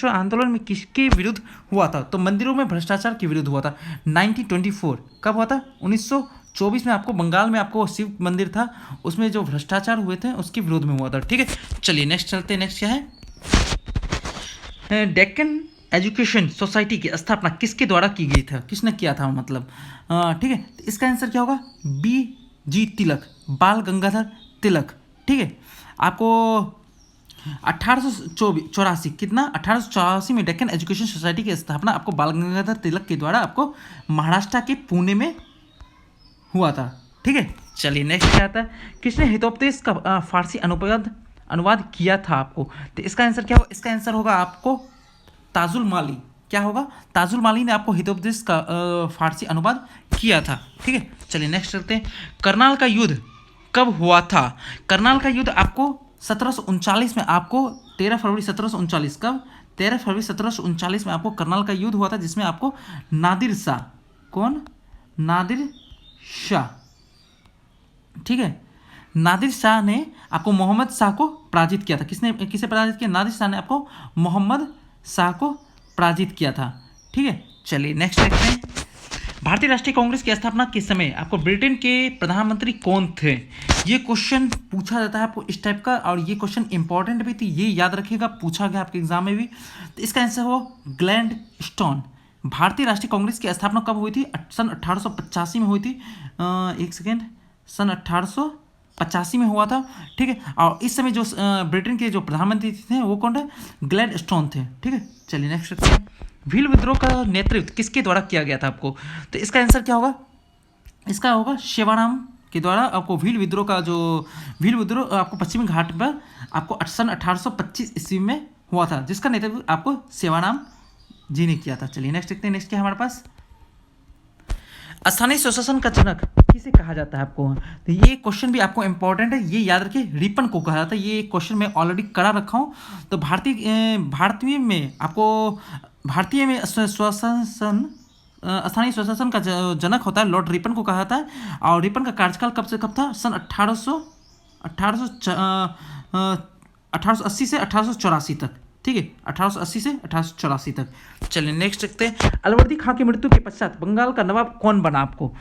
Speaker 1: आंदोलन में किसके विरुद्ध हुआ था, तो मंदिरों में भ्रष्टाचार के विरुद्ध हुआ था। 1924 कब हुआ था, 1924 में आपको बंगाल में आपको शिव मंदिर था, उसमें जो भ्रष्टाचार हुए थे उसके विरोध में हुआ था, ठीक है। चलिए नेक्स्ट चलते हैं। नेक्स्ट क्या है, डेक्कन एजुकेशन सोसाइटी की स्थापना किसके द्वारा की गई था, किसने किया था मतलब, ठीक है। तो इसका आंसर क्या होगा, BG तिलक, बाल गंगाधर तिलक, ठीक है। आपको 1884 कितना 1884 में डेक्कन एजुकेशन सोसाइटी की स्थापना आपको बाल गंगाधर तिलक के द्वारा आपको महाराष्ट्र के पुणे में हुआ था, ठीक है। चलिए नेक्स्ट क्या आता है, किसने हितोपदेश का फारसी अनुवाद किया था आपको, तो इसका आंसर क्या होगा, इसका आंसर होगा आपको ताजुल माली। क्या होगा, ताजुल माली ने आपको हितोपदेश का फारसी अनुवाद किया था, ठीक है। चलिए नेक्स्ट चलते हैं। करनाल का युद्ध कब हुआ था, करनाल का युद्ध आपको 1739 में, आपको 13 फरवरी 1739, कब 13 फरवरी 1739 में आपको करनाल का युद्ध हुआ था, जिसमें आपको नादिर शाह, कौन, नादिर शाह, ठीक है, नादिर शाह ने आपको मोहम्मद शाह को पराजित किया था। किसे पराजित किया, नादिर शाह ने आपको मोहम्मद शाह को पराजित किया था, ठीक है। चलिए नेक्स्ट देखते हैं। भारतीय राष्ट्रीय कांग्रेस की स्थापना के समय आपको ब्रिटेन के प्रधानमंत्री कौन थे, ये क्वेश्चन पूछा जाता है आपको इस टाइप का, और ये क्वेश्चन इंपॉर्टेंट भी थी, ये याद रखिएगा, पूछा गया आपके एग्जाम में भी। तो इसका आंसर हो ग्लैडस्टोन। भारतीय राष्ट्रीय कांग्रेस की स्थापना कब हुई थी, सन 1885 में हुई थी, एक सेकेंड, सन 1885 में हुआ था, ठीक है। और इस समय जो ब्रिटेन के जो प्रधानमंत्री थे वो कौन थे, ग्लैडस्टोन थे, ठीक है। चलिए नेक्स्ट देखते हैं। भील विद्रोह का नेतृत्व किसके द्वारा किया गया था आपको, तो इसका आंसर क्या होगा, इसका होगा सेवाराम के द्वारा। आपको भील विद्रोह आपको पश्चिमी घाट पर आपको सन 1825 ईस्वी में हुआ था, जिसका नेतृत्व आपको सेवाराम जी ने किया था। चलिए नेक्स्ट देखते हैं। नेक्स्ट क्या है हमारे पास, स्थानीय स्वशासन का जनक किसे कहा जाता है आपको, तो ये क्वेश्चन भी आपको इंपॉर्टेंट है, ये याद रखिए, रिपन को कहा जाता है। ये क्वेश्चन मैं ऑलरेडी करा रखा हूँ। तो भारतीय में स्थानीय स्वशासन का जनक होता है लॉर्ड रिपन को कहा जाता है। और रिपन का कार्यकाल कब से कब था, सन 1880 से 1884 तक, ठीक है, 1880 से 1884 तक। चलिए नेक्स्ट देखते हैं। अलवर्दी खां की मृत्यु के पश्चात बंगाल का नवाब कौन बना आपको,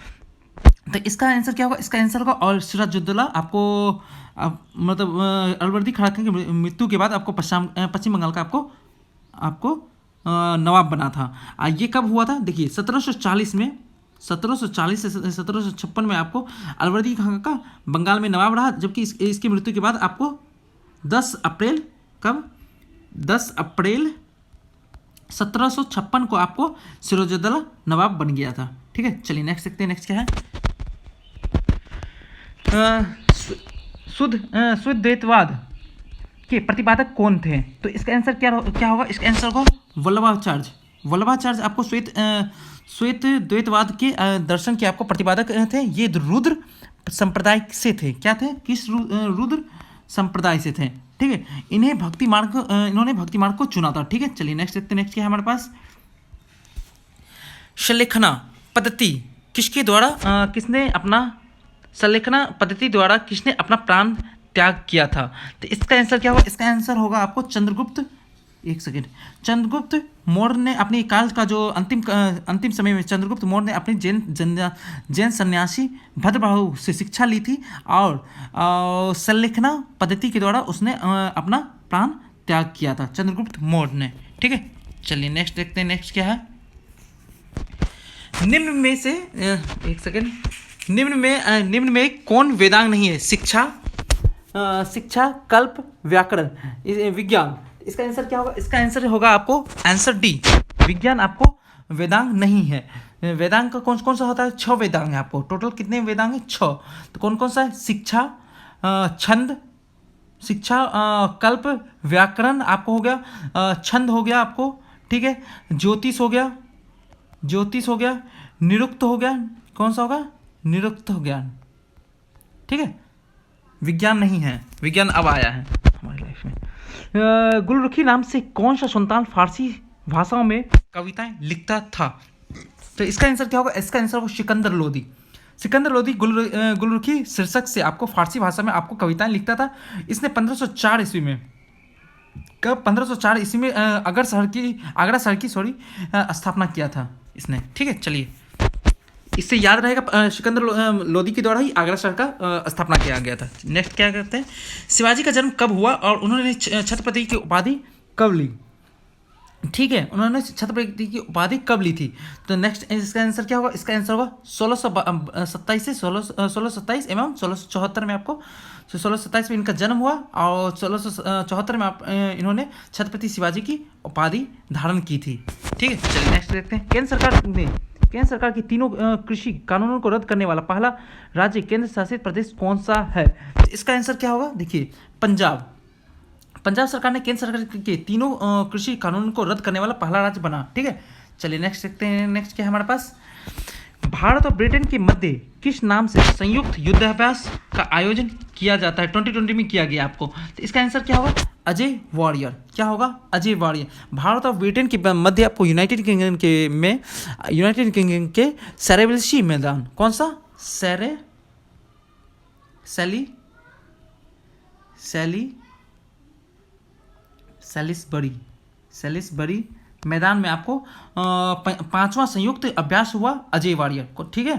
Speaker 1: तो इसका आंसर क्या होगा, इसका आंसर होगा और सिराजुद्दौला। आपको मतलब अलवर्दी खां की मृत्यु के बाद आपको पश्चिम बंगाल का आपको नवाब बना था। ये कब हुआ था, देखिए 1740 में 1740 से 1756 में आपको अलवर्दी खां का बंगाल में नवाब रहा, जबकि इसकी मृत्यु के बाद आपको 10 अप्रैल कब 10 अप्रैल 1756 को आपको सिराजुद्दौला नवाब बन गया था। ठीक है, चलिए नेक्स्ट देखते हैं। नेक्स्ट क्या है, शुद्ध द्वैतवाद के प्रतिपादक कौन थे? तो इसका आंसर क्या होगा? इसका आंसर होगा वल्लभाचार्य। वल्लभाचार्य आपको श्वेत द्वैतवाद के दर्शन के आपको प्रतिपादक थे। ये रुद्र संप्रदाय से थे। क्या थे? किस रुद्र संप्रदाय से थे। ठीक है, इन्होंने भक्ति मार्ग को चुना था। ठीक है, चलिए नेक्स्ट देखते हैं। नेक्स्ट क्या है हमारे पास, संलेखना पद्धति किसने अपना प्राण त्याग किया था? तो इसका आंसर क्या होगा? इसका आंसर होगा आपको चंद्रगुप्त मौर्य ने अपने काल का जो अंतिम समय में चंद्रगुप्त मौर्य ने अपने जैन सन्यासी भद्रबाहु से शिक्षा ली थी और संलेखना पद्धति के द्वारा उसने अपना प्राण त्याग किया था, चंद्रगुप्त मौर्य ने। ठीक है, चलिए नेक्स्ट देखते हैं। नेक्स्ट क्या है, निम्न में कौन वेदांग नहीं है? शिक्षा, कल्प, व्याकरण, विज्ञान। इसका आंसर क्या होगा? इसका आंसर होगा आपको आंसर डी, विज्ञान आपको वेदांग नहीं है। वेदांग का कौन सा होता है? 6 वेदांग है आपको। टोटल कितने वेदांग है? 6। तो कौन सा है? कल्प, व्याकरण आपको हो गया, छंद हो गया आपको। ठीक है, ज्योतिष हो गया, निरुक्त हो गया। कौन सा होगा? निरुक्त हो गया। ठीक है, विज्ञान नहीं है, विज्ञान अब आया है हमारी लाइफ में। गुलरुखी नाम से कौन सा सुल्तान फारसी भाषाओं में कविताएं लिखता था? तो इसका आंसर क्या होगा? इसका आंसर होगा सिकंदर लोदी गुलरुखी शीर्षक से आपको फारसी भाषा में आपको कविताएं लिखता था। इसने 1504 ईस्वी में आगरा शहर की स्थापना किया था इसने। ठीक है, चलिए इससे याद रहेगा, सिकंदर लोदी के द्वारा ही आगरा शहर का स्थापना किया गया था। नेक्स्ट क्या करते हैं, शिवाजी का जन्म कब हुआ और उन्होंने छत्रपति की उपाधि कब ली? ठीक है, उन्होंने छत्रपति की उपाधि कब ली थी? तो नेक्स्ट इसका आंसर क्या होगा? इसका आंसर होगा 1627 एवं 1674 में आपको 1627 में इनका जन्म हुआ और 1674 में इन्होंने छत्रपति शिवाजी की उपाधि धारण की थी। ठीक है, चलिए नेक्स्ट देखते हैं। केंद्र सरकार की तीनों कृषि कानूनों को रद्द करने वाला पहला राज्य केंद्र शासित प्रदेश कौन सा है? तो इसका आंसर क्या होगा? देखिए, पंजाब सरकार ने केंद्र सरकार के तीनों कृषि कानून को रद्द करने वाला पहला राज्य बना। ठीक है, चलिए नेक्स्ट देखते हैं। नेक्स्ट क्या है हमारे पास, भारत और ब्रिटेन के मध्य किस नाम से संयुक्त युद्धाभ्यास का आयोजन किया जाता है? 2020 में किया गया आपको। तो इसका आंसर क्या होगा? अजय वॉरियर। क्या होगा? अजय वॉरियर। भारत और ब्रिटेन के मध्य आपको यूनाइटेड किंगडम के सेरेबल्सी मैदान, कौन सा? सैलिसबरी मैदान में आपको 5वां संयुक्त अभ्यास हुआ अजय वॉरियर को। ठीक है,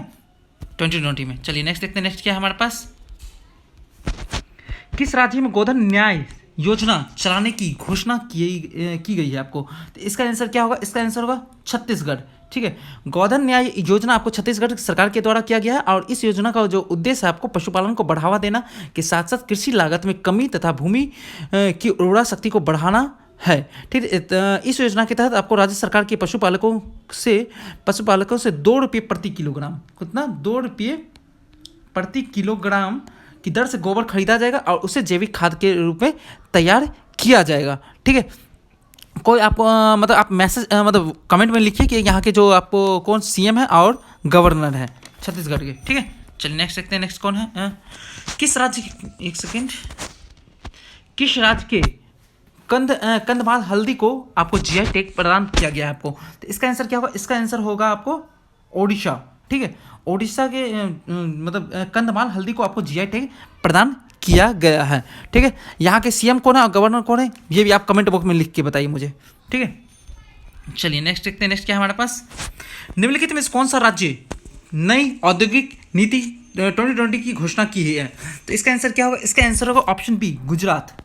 Speaker 1: 2020 में। चलिए नेक्स्ट देखते हैं। नेक्स्ट क्या है हमारे पास, किस राज्य में गोधन न्याय योजना चलाने की घोषणा की गई है आपको? तो इसका आंसर क्या होगा? इसका आंसर होगा छत्तीसगढ़। ठीक है, गोधन न्याय योजना आपको छत्तीसगढ़ सरकार के द्वारा किया गया है और इस योजना का जो उद्देश्य है आपको पशुपालन को बढ़ावा देना के साथ साथ कृषि लागत में कमी तथा भूमि की उर्वरा शक्ति को बढ़ाना है। ठीक है, इस योजना के तहत आपको राज्य सरकार के पशुपालकों से 2 रुपये प्रति किलोग्राम, कितना? 2 रुपये प्रति किलोग्राम की दर से गोबर खरीदा जाएगा और उसे जैविक खाद के रूप में तैयार किया जाएगा। ठीक है, कोई आप आप मैसेज कमेंट में लिखिए कि यहाँ के जो आपको कौन सीएम है और गवर्नर है छत्तीसगढ़ के। ठीक है, चलिए नेक्स्ट देखते हैं। नेक्स्ट कौन है, किस राज्य के कंदमाल हल्दी को आपको जीआई टैग प्रदान किया गया है आपको? तो इसका आंसर क्या होगा? इसका आंसर होगा आपको ओडिशा। ठीक है, ओडिशा के कंदमाल हल्दी को आपको जीआई टैग प्रदान किया गया है। ठीक है, यहाँ के सीएम कौन है और गवर्नर कौन है ये भी आप कमेंट बॉक्स में लिख के बताइए मुझे। ठीक है, चलिए नेक्स्ट देखते हैं। नेक्स्ट क्या है हमारे पास, निम्नलिखित में कौन सा राज्य नई औद्योगिक नीति 2020 की घोषणा की है? तो इसका आंसर क्या होगा? इसका आंसर होगा ऑप्शन बी, गुजरात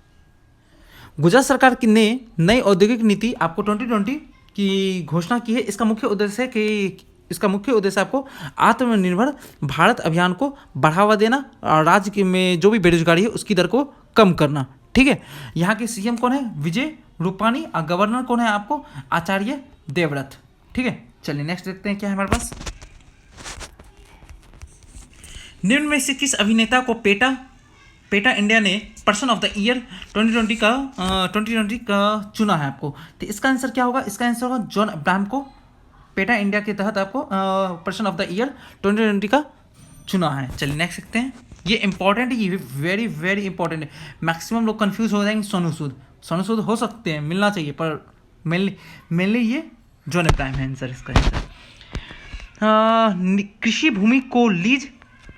Speaker 1: सरकार ने नई औद्योगिक नीति आपको 2020 की घोषणा की है। इसका मुख्य उद्देश्य है कि इसका मुख्य उद्देश्य आपको आत्मनिर्भर भारत अभियान को बढ़ावा देना और राज्य में जो भी बेरोजगारी है उसकी दर को कम करना। ठीक है, यहाँ के सीएम कौन है? विजय रूपाणी। और गवर्नर कौन है आपको? आचार्य देवव्रत। ठीक है, चलिए नेक्स्ट देखते हैं क्या है हमारे पास। निम्न में से किस अभिनेता को पेटा इंडिया ने पर्सन ऑफ द ईयर 2020 का चुना है आपको? तो इसका आंसर क्या होगा? इसका आंसर होगा जॉन अब्राहम को पेटा इंडिया के तहत आपको पर्सन ऑफ द ईयर 2020 का चुना है। चलिए नेक्स्ट देखते हैं। ये इंपॉर्टेंट है, ये वेरी वेरी इंपॉर्टेंट है। मैक्सिमम लोग कंफ्यूज हो जाएंगे। सोनू सूद हो सकते हैं, मिलना चाहिए, पर मेनली ये जॉन अब्राहम है आंसर इसका आंसर। कृषि भूमि को लीज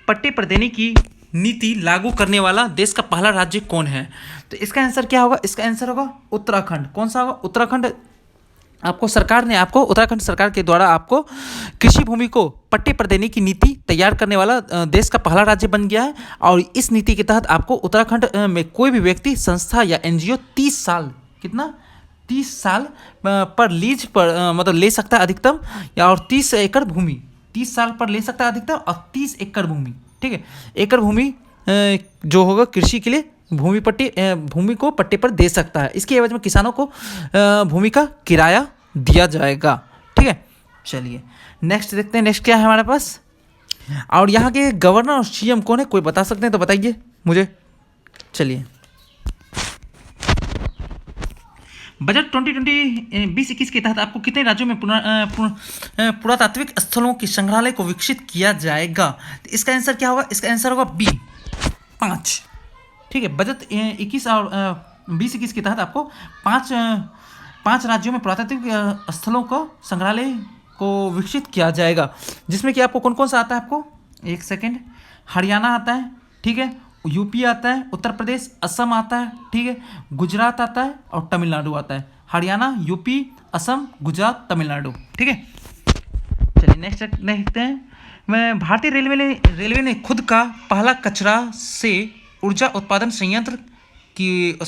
Speaker 1: पट्टे पर देने की नीति लागू करने वाला देश का पहला राज्य कौन है? तो इसका आंसर क्या होगा? इसका आंसर होगा उत्तराखंड। कौन सा होगा? उत्तराखंड। आपको सरकार ने आपको उत्तराखंड सरकार के द्वारा आपको कृषि भूमि को पट्टे पर देने की नीति तैयार करने वाला देश का पहला राज्य बन गया है। और इस नीति के तहत आपको उत्तराखंड में कोई भी व्यक्ति, संस्था या एनजीओ 30 साल, कितना? 30 साल पर लीज पर मतलब ले सकता है अधिकतम, या और 30 एकड़ भूमि 30 साल पर ले सकता है अधिकतम, और 30 एकड़ भूमि। ठीक है, एकड़ भूमि जो होगा कृषि के लिए भूमि को पट्टे पर दे सकता है। इसके एवज में किसानों को भूमि का किराया दिया जाएगा। ठीक है, चलिए नेक्स्ट देखते हैं। नेक्स्ट क्या है हमारे पास? और यहाँ के गवर्नर और सीएम कौन है? कोई बता सकते हैं तो बताइए मुझे। चलिए, बजट 2020-21 के तहत आपको कितने राज्यों में पुरातात्विक स्थलों के संग्रहालय को विकसित किया जाएगा? तो इसका आंसर क्या होगा? इसका आंसर होगा बी, 5। ठीक है, बजट 21 और 20-21 के तहत आपको पाँच राज्यों में पुरातात्विक स्थलों को संग्रहालय को विकसित किया जाएगा, जिसमें कि आपको कौन कौन सा आता है? आपको एक सेकेंड। हरियाणा आता है, ठीक है, यूपी आता है, उत्तर प्रदेश, असम आता है, ठीक है, गुजरात आता है और तमिलनाडु आता है। हरियाणा, यूपी, असम, गुजरात, तमिलनाडु। ठीक है, चलिए नेक्स्ट देखते हैं। भारतीय रेलवे ने खुद का पहला कचरा से ऊर्जा उत्पादन संयंत्र की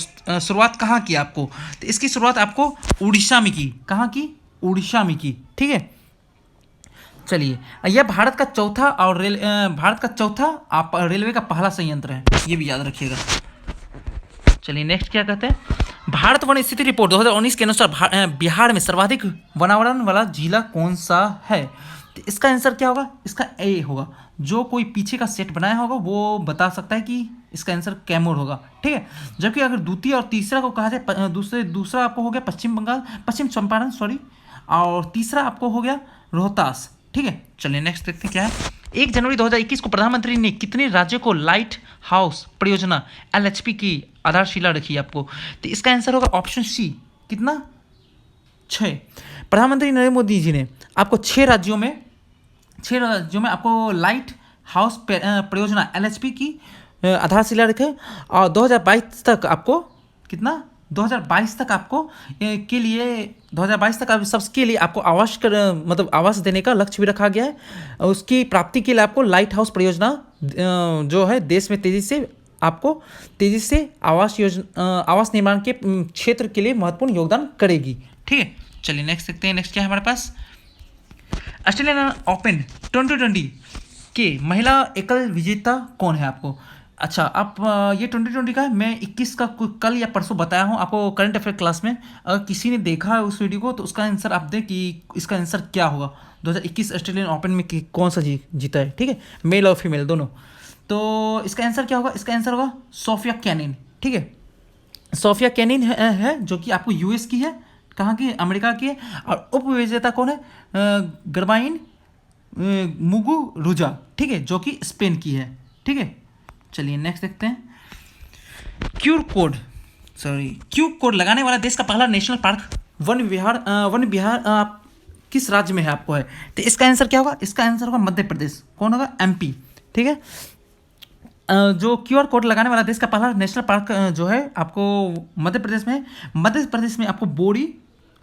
Speaker 1: शुरुआत कहाँ की आपको? तो इसकी शुरुआत आपको उड़ीसा में की। कहाँ की? उड़ीसा में की। ठीक है, चलिए, यह भारत का चौथा रेलवे का पहला संयंत्र है, ये भी याद रखिएगा। चलिए नेक्स्ट क्या कहते हैं? भारत वन स्थिति रिपोर्ट 2019 के अनुसार बिहार में सर्वाधिक वनावरण वाला जिला कौन सा है? तो इसका आंसर क्या होगा? इसका ए होगा। जो कोई पीछे का सेट बनाया होगा वो बता सकता है कि इसका आंसर कैमूर होगा। ठीक है, जबकि अगर द्वितीय और तीसरा को कहा जाए, दूसरा आपको हो गया पश्चिम चंपारण, और तीसरा आपको हो गया रोहतास। ठीक है, चलिए नेक्स्ट देखते हैं क्या है। 1 जनवरी 2021 को प्रधानमंत्री ने कितने राज्यों को लाइट हाउस परियोजना LHP की आधारशिला रखी आपको? तो इसका आंसर होगा ऑप्शन सी, कितना? 6। प्रधानमंत्री नरेंद्र मोदी जी ने आपको 6 राज्यों में आपको लाइट हाउस परियोजना LHP की आधारशिला रखे, और 2022 तक आपको कितना? 2022 तक आपको के लिए 2022 तक सबके लिए आपको आवास देने का लक्ष्य भी रखा गया है। उसकी प्राप्ति के लिए आपको लाइट हाउस परियोजना जो है देश में तेज़ी से आवास निर्माण के क्षेत्र के लिए महत्वपूर्ण योगदान करेगी। ठीक है, चलिए नेक्स्ट देखते हैं। नेक्स्ट क्या है हमारे पास? ऑस्ट्रेलियन ओपन 2020 के महिला एकल विजेता कौन है आपको? अच्छा, आप ये 2020 का है, मैं 21 का कल या परसों बताया हूँ आपको करंट अफेयर क्लास में। अगर किसी ने देखा है उस वीडियो को तो उसका आंसर आप दें कि इसका आंसर क्या होगा। 2021 ऑस्ट्रेलियन ओपन में कौन सा जीता है? ठीक है, मेल और फीमेल दोनों। तो इसका आंसर क्या होगा? इसका आंसर होगा सोफिया केनिन। ठीक है, सोफिया केनिन है जो कि आपको यूएस की है। कहाँ की? अमेरिका की है। और उप विजेता कौन है? गर्बाइन मुगुरुजा, ठीक है, जो कि स्पेन की है। ठीक है, चलिए नेक्स्ट देखते हैं। क्यू कोड लगाने वाला देश का पहला नेशनल पार्क वन विहार किस राज्य में है आपको है? तो इसका आंसर क्या होगा? इसका आंसर होगा मध्य प्रदेश। कौन होगा? MP। ठीक है, जो QR कोड लगाने वाला देश का पहला नेशनल पार्क जो है आपको मध्य प्रदेश में है। मध्य प्रदेश में आपको बोरी,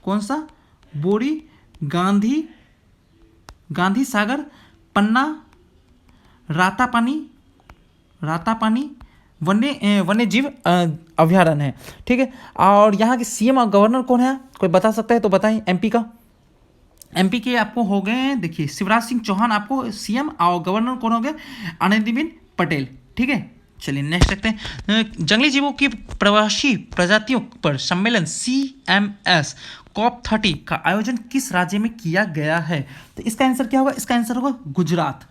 Speaker 1: कौन सा? बोरी, गांधी सागर, पन्ना, रातापानी वन्य जीव अभ्यारण्य है। ठीक है, और यहाँ के CM और गवर्नर कौन है? कोई बता सकता है तो बताएं। MP का एमपी के आपको हो गए हैं, देखिए शिवराज सिंह चौहान आपको सीएम, और गवर्नर कौन हो गए, आनंदीबेन पटेल। ठीक है, चलिए नेक्स्ट देखते हैं। जंगली जीवों की प्रवासी प्रजातियों पर सम्मेलन CMS COP30 का आयोजन किस राज्य में किया गया है? तो इसका आंसर क्या होगा? इसका आंसर होगा गुजरात।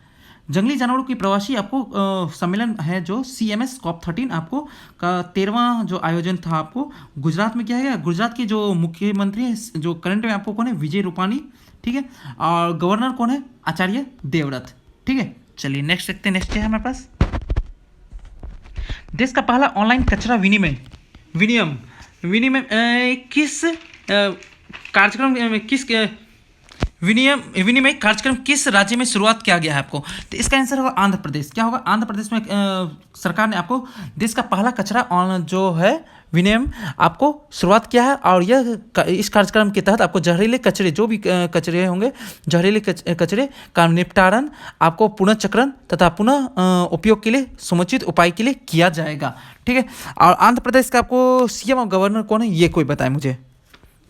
Speaker 1: जंगली जानवरों की प्रवासी आपको सम्मेलन है जो CMS COP13 आपको का 13वां जो आयोजन था आपको गुजरात में किया गया। गुजरात के जो मुख्यमंत्री हैं जो करंट में आपको कौन है, विजय रूपानी। ठीक है, और गवर्नर कौन है, आचार्य देवव्रत। ठीक है, चलिए नेक्स्ट देखते हैं। नेक्स्ट क्या है हमारे पास? देश का पहला ऑनलाइन कचरा विनिमय विनियम विनिमय किस कार्यक्रम किस विनिमय कार्यक्रम किस राज्य में शुरुआत किया गया है आपको? तो इसका आंसर होगा आंध्र प्रदेश। क्या होगा? आंध्र प्रदेश में सरकार ने आपको देश का पहला कचरा जो है विनियम आपको शुरुआत किया है, और इस कार्यक्रम के तहत आपको जहरीले कचरे, जो भी कचरे होंगे, जहरीले कचरे का निपटारण आपको पुनःचक्रण तथा पुनः उपयोग के लिए समुचित उपाय के लिए किया जाएगा। ठीक है, और आंध्र प्रदेश का आपको सीएम और गवर्नर कौन है, ये कोई बताए मुझे।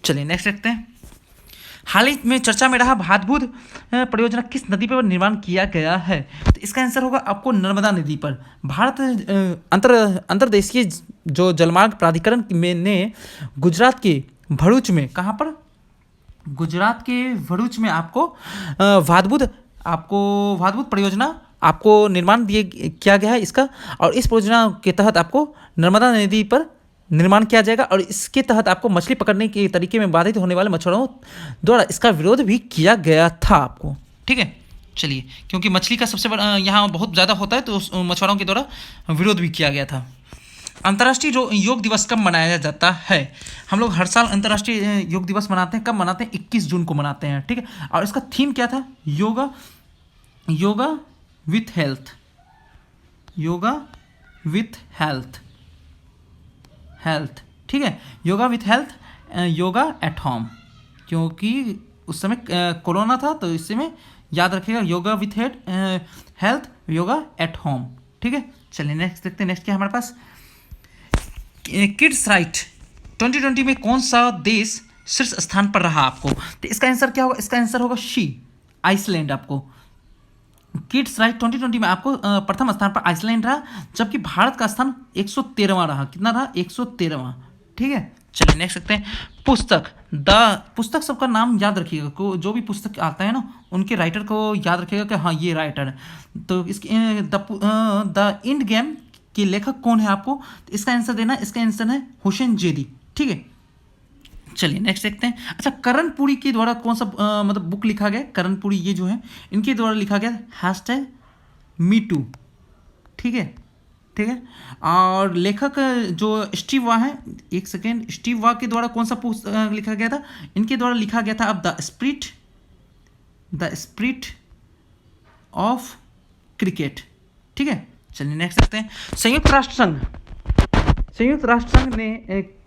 Speaker 1: चलिए नेक्स्ट देखते हैं। हाल ही में चर्चा में रहा भातबुध परियोजना किस नदी पर निर्माण किया गया है? तो इसका आंसर होगा आपको नर्मदा नदी पर। भारत अंतर्देशीय जो जलमार्ग प्राधिकरण में ने गुजरात के भरूच में, कहाँ पर? गुजरात के भरूच में आपको भातबुध परियोजना आपको निर्माण किया गया है इसका, और इस परियोजना के तहत आपको नर्मदा नदी पर निर्माण किया जाएगा, और इसके तहत आपको मछली पकड़ने के तरीके में बाधित होने वाले मछुआरों द्वारा इसका विरोध भी किया गया था आपको। ठीक है, चलिए, क्योंकि मछली का सबसे बड़ा यहाँ बहुत ज़्यादा होता है तो उस मछुआरों के द्वारा विरोध भी किया गया था। अंतर्राष्ट्रीय जो योग दिवस कब मनाया जाता है? हम लोग हर साल अंतर्राष्ट्रीय योग दिवस मनाते हैं। कब मनाते हैं? 21 जून को मनाते हैं। ठीक है, और इसका थीम क्या था? Yoga with health. Yoga with health. ठीक है, yoga with health, yoga at home, क्योंकि उस समय कोरोना था तो इस समय याद रखिएगा, yoga with health, yoga at home. ठीक है, चलिए नेक्स्ट देखते हैं। नेक्स्ट क्या हमारे पास? किड्स राइट 2020 में कौन सा देश शीर्ष स्थान पर रहा आपको? तो इसका आंसर क्या होगा? इसका आंसर होगा आइसलैंड। आपको किड्स राइट 2020 में आपको प्रथम स्थान पर आइसलैंड रहा, जबकि भारत का स्थान 113वां रहा। कितना रहा? 113वां। ठीक है, चलिए नेक्स्ट देखते हैं। पुस्तक सबका नाम याद रखिएगा, को जो भी पुस्तक आता है ना उनके राइटर को याद रखिएगा कि हाँ ये राइटर है। तो इसके द इंड गेम के लेखक कौन है आपको? तो इसका आंसर देना, इसका आंसर है हुसैन जेदी। ठीक है, चलिए नेक्स्ट देखते हैं। अच्छा, करणपुरी के द्वारा कौन सा मतलब बुक लिखा गया? करणपुरी ये जो है इनके द्वारा लिखा गया #MeToo। ठीक है, और लेखक जो स्टीव वा है, एक सेकेंड, स्टीव वा के द्वारा कौन सा पुस्तक लिखा गया था? इनके द्वारा लिखा गया था अब द स्पिरिट ऑफ क्रिकेट। ठीक है, चलिए नेक्स्ट देखते हैं। संयुक्त राष्ट्र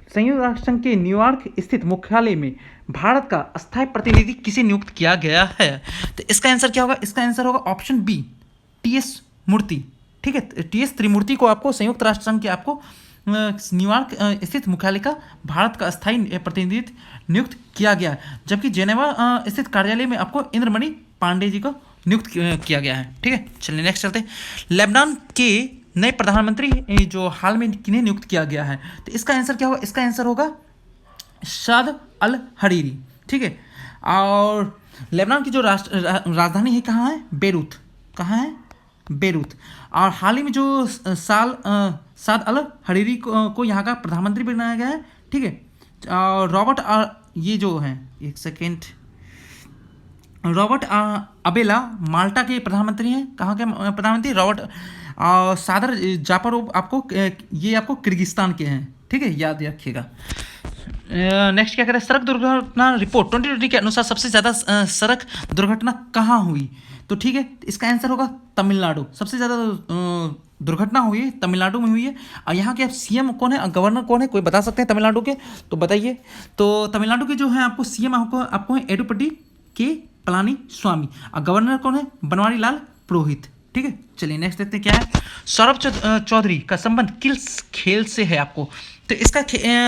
Speaker 1: संघ के न्यूयॉर्क स्थित मुख्यालय में भारत का अस्थायी प्रतिनिधि किसे नियुक्त किया गया है? तो इसका आंसर क्या होगा? इसका आंसर होगा ऑप्शन बी, TS मूर्ति। ठीक है, TS त्रिमूर्ति को आपको संयुक्त राष्ट्र संघ के आपको न्यूयॉर्क स्थित मुख्यालय का भारत का अस्थायी प्रतिनिधित्व नियुक्त किया गया है, जबकि जेनेवा स्थित कार्यालय में आपको इंद्रमणि पांडे जी को नियुक्त किया गया है। ठीक है, चलिए नेक्स्ट चलते हैं। लेबनान के नए प्रधानमंत्री जो हाल में किन्हें नियुक्त किया गया है? तो इसका आंसर क्या होगा? इसका आंसर होगा साद अल हरीरी। ठीक है, और लेबनान की जो राजधानी है कहाँ है? बेरूत। कहाँ है? बेरूत। और हाल ही में जो साद अल हरीरी को यहाँ का प्रधानमंत्री बनाया गया है। ठीक है, और रॉबर्ट ये जो है, एक सेकेंड, रॉबर्ट अबेला माल्टा के प्रधानमंत्री हैं। कहाँ के प्रधानमंत्री? रॉबर्ट सादर जापारोव आपको ये आपको किर्गिस्तान के हैं। ठीक है, याद रखिएगा। नेक्स्ट क्या करें? सड़क दुर्घटना रिपोर्ट 2020 के अनुसार सबसे ज़्यादा सड़क दुर्घटना कहाँ हुई? तो ठीक है, इसका आंसर होगा तमिलनाडु। सबसे ज़्यादा दुर्घटना हुई है तमिलनाडु में हुई है। और यहाँ के आप CM कौन है, गवर्नर कौन है, कोई बता सकते हैं तमिलनाडु के? तो बताइए। तो तमिलनाडु के जो है आपको CM आपको है एडुपट्टी के पलानी स्वामी, और गवर्नर कौन है? बनवारी लाल पुरोहित। ठीक है, चलिए नेक्स्ट देखते हैं क्या है। सौरभ चौधरी का संबंध किस खेल से है आपको? तो इसका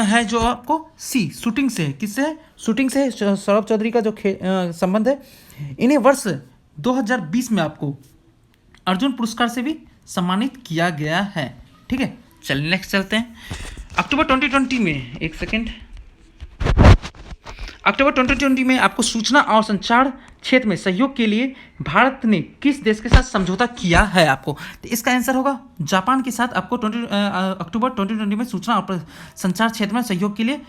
Speaker 1: है जो आपको सी शूटिंग से है, किससे है? शूटिंग से है। सौरभ चौधरी का जो संबंध है, इन्हें वर्ष 2020 में आपको अर्जुन पुरस्कार से भी सम्मानित किया गया है। ठीक है, चलिए नेक्स्ट चलते हैं। अक्टूबर 2020 में, एक सेकेंड, अक्टूबर 2020 में आपको सूचना और संचार क्षेत्र में सहयोग के लिए भारत ने किस देश के साथ समझौता किया है? आपको तो इसका आंसर होगा जापान के साथ। आपको अक्टूबर 2020 में सूचना और संचार क्षेत्र में सहयोग के लिए